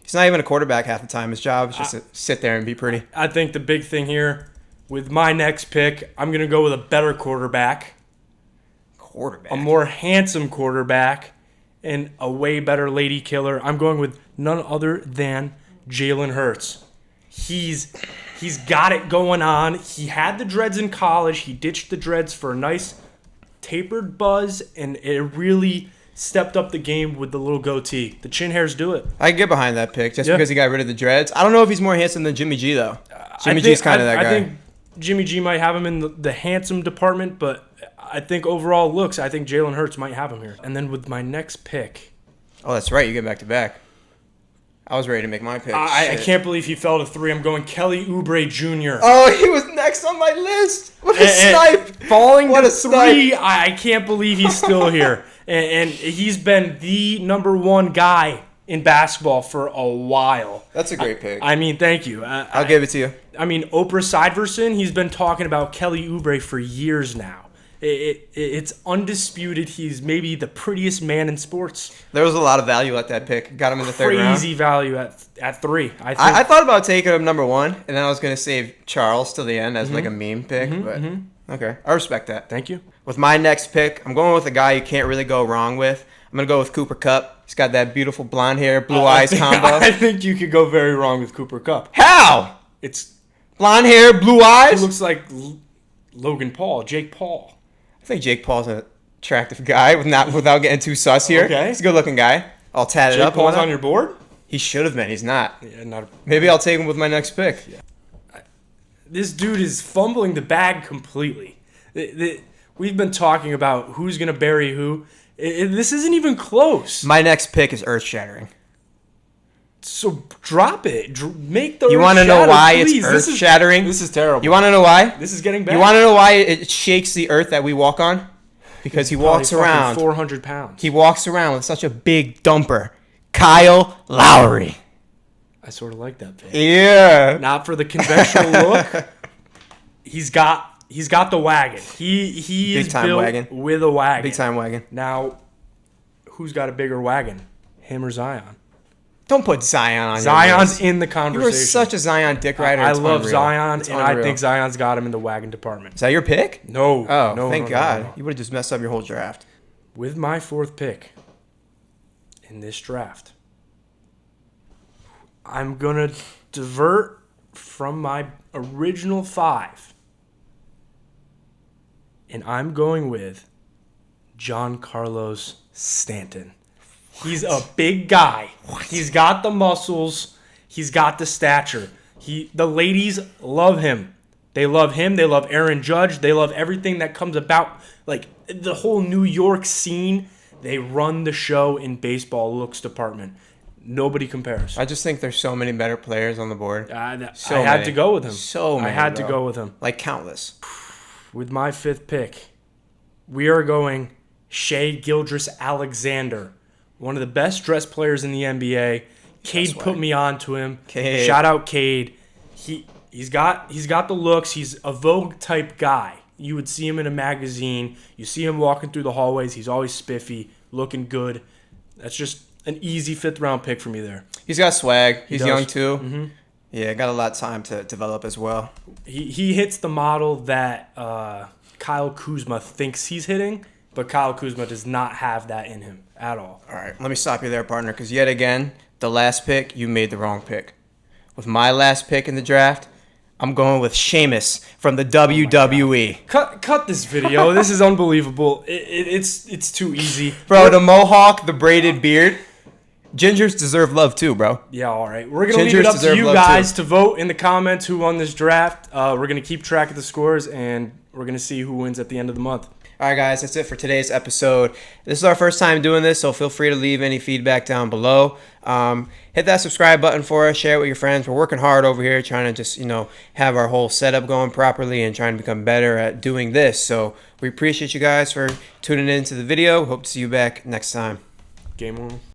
[SPEAKER 2] He's not even a quarterback half the time. His job is just to sit there and be pretty.
[SPEAKER 1] I think the big thing here with my next pick, I'm going to go with a better quarterback. A more handsome quarterback. And a way better lady killer. I'm going with none other than Jalen Hurts. He's got it going on. He had the dreads in college. He ditched the dreads for a nice tapered buzz, and it really stepped up the game with the little goatee. The chin hairs do it.
[SPEAKER 2] I can get behind that pick just because he got rid of the dreads. I don't know if he's more handsome than Jimmy G, though. Jimmy G's kind of that guy.
[SPEAKER 1] I think Jimmy G might have him in the handsome department, but I think overall looks, I think Jalen Hurts might have him here. And then with my next pick.
[SPEAKER 2] Oh, that's right. You get back-to-back. I was ready to make my pick.
[SPEAKER 1] I can't believe he fell to 3. I'm going Kelly Oubre Jr.
[SPEAKER 2] Oh, he was next on my list. What a snipe.
[SPEAKER 1] Falling
[SPEAKER 2] what
[SPEAKER 1] to
[SPEAKER 2] a
[SPEAKER 1] 3,
[SPEAKER 2] snipe.
[SPEAKER 1] I can't believe he's still here. And he's been the number 1 guy in basketball for a while.
[SPEAKER 2] That's a great pick.
[SPEAKER 1] I mean, thank you.
[SPEAKER 2] I'll give it to you.
[SPEAKER 1] I mean, Oprah Siverson, he's been talking about Kelly Oubre for years now. It's undisputed. He's maybe the prettiest man in sports.
[SPEAKER 2] There was a lot of value at that pick. Got him in the third round.
[SPEAKER 1] Crazy value at 3.
[SPEAKER 2] I thought about taking him number 1, and then I was going to save Charles till the end as like a meme pick. Okay, I respect that.
[SPEAKER 1] Thank you.
[SPEAKER 2] With my next pick, I'm going with a guy you can't really go wrong with. I'm going to go with Cooper Kupp. He's got that beautiful blonde hair, blue eyes combo.
[SPEAKER 1] I think you could go very wrong with Cooper Kupp.
[SPEAKER 2] How?
[SPEAKER 1] It's
[SPEAKER 2] blonde hair, blue eyes?
[SPEAKER 1] He looks like Logan Paul, Jake Paul.
[SPEAKER 2] I think Jake Paul's an attractive guy without getting too sus here.
[SPEAKER 1] Okay.
[SPEAKER 2] He's a good-looking guy. All tatted
[SPEAKER 1] Jake
[SPEAKER 2] up.
[SPEAKER 1] Paul's on your board?
[SPEAKER 2] He should have been. He's not.
[SPEAKER 1] Yeah,
[SPEAKER 2] Maybe I'll take him with my next pick.
[SPEAKER 1] Yeah. This dude is fumbling the bag completely. We've been talking about who's going to bury who. This isn't even close.
[SPEAKER 2] My next pick is earth-shattering.
[SPEAKER 1] So drop it. Make the
[SPEAKER 2] You want to know why it's earth-shattering?
[SPEAKER 1] This is terrible.
[SPEAKER 2] You want to know why?
[SPEAKER 1] This is getting bad.
[SPEAKER 2] You want to know why it shakes the earth that we walk on? Because he walks around.
[SPEAKER 1] 400 pounds.
[SPEAKER 2] He walks around with such a big dumper. Kyle Lowry.
[SPEAKER 1] I sort of like that pick.
[SPEAKER 2] Yeah.
[SPEAKER 1] Not for the conventional look. He's got the wagon. He is built
[SPEAKER 2] wagon.
[SPEAKER 1] with a wagon.
[SPEAKER 2] Big time wagon.
[SPEAKER 1] Now, who's got a bigger wagon? Him or Zion?
[SPEAKER 2] Don't put Zion on
[SPEAKER 1] Zion's in the conversation.
[SPEAKER 2] You were such a Zion dick rider.
[SPEAKER 1] I love
[SPEAKER 2] unreal.
[SPEAKER 1] Zion,
[SPEAKER 2] It's
[SPEAKER 1] and
[SPEAKER 2] unreal.
[SPEAKER 1] I think Zion's got him in the wagon department.
[SPEAKER 2] Is that your pick?
[SPEAKER 1] No.
[SPEAKER 2] Oh,
[SPEAKER 1] no,
[SPEAKER 2] thank
[SPEAKER 1] no,
[SPEAKER 2] God.
[SPEAKER 1] no.
[SPEAKER 2] You would have just messed up your whole draft.
[SPEAKER 1] With my 4th pick in this draft, I'm going to divert from my original 5. And I'm going with John Carlos Stanton. He's a big guy. He's got the muscles. He's got the stature. The ladies love him. They love him. They love Aaron Judge. They love everything that comes about. Like the whole New York scene. They run the show in baseball looks department. Nobody compares.
[SPEAKER 2] I just think there's so many better players on the board.
[SPEAKER 1] I
[SPEAKER 2] So
[SPEAKER 1] had
[SPEAKER 2] many.
[SPEAKER 1] to go with him.
[SPEAKER 2] So many,
[SPEAKER 1] I had to
[SPEAKER 2] bro.
[SPEAKER 1] go with him.
[SPEAKER 2] Like countless.
[SPEAKER 1] With my 5th pick, we are going Shea Gilgeous-Alexander, one of the best dressed players in the NBA. Cade
[SPEAKER 2] That's
[SPEAKER 1] put
[SPEAKER 2] why.
[SPEAKER 1] me on to him.
[SPEAKER 2] Cade.
[SPEAKER 1] Shout out Cade. He's got the looks. He's a Vogue type guy. You would see him in a magazine. You see him walking through the hallways. He's always spiffy, looking good. That's just an easy 5th round pick for me there.
[SPEAKER 2] He's got swag. He's
[SPEAKER 1] does.
[SPEAKER 2] young too.
[SPEAKER 1] Mm-hmm.
[SPEAKER 2] Yeah, got a lot of time to develop as well.
[SPEAKER 1] He hits the model that Kyle Kuzma thinks he's hitting, but Kyle Kuzma does not have that in him at all.
[SPEAKER 2] All right, let me stop you there, partner, because yet again, the last pick, you made the wrong pick. With my last pick in the draft, I'm going with Sheamus from the WWE.
[SPEAKER 1] Cut this video. This is unbelievable. It's too easy.
[SPEAKER 2] Bro, the mohawk, the braided beard. Gingers deserve love too, bro.
[SPEAKER 1] Yeah, all right. We're going to leave it
[SPEAKER 2] Gingers
[SPEAKER 1] up to
[SPEAKER 2] deserve
[SPEAKER 1] you
[SPEAKER 2] love,
[SPEAKER 1] guys
[SPEAKER 2] too.
[SPEAKER 1] to vote in the comments who won this draft. We're going to keep track of the scores, and we're going to see who wins at the end of the month.
[SPEAKER 2] All right, guys, that's it for today's episode. This is our first time doing this, so feel free to leave any feedback down below. Hit that subscribe button for us. Share it with your friends. We're working hard over here trying to just, have our whole setup going properly and trying to become better at doing this. So we appreciate you guys for tuning into the video. Hope to see you back next time.
[SPEAKER 1] Game on.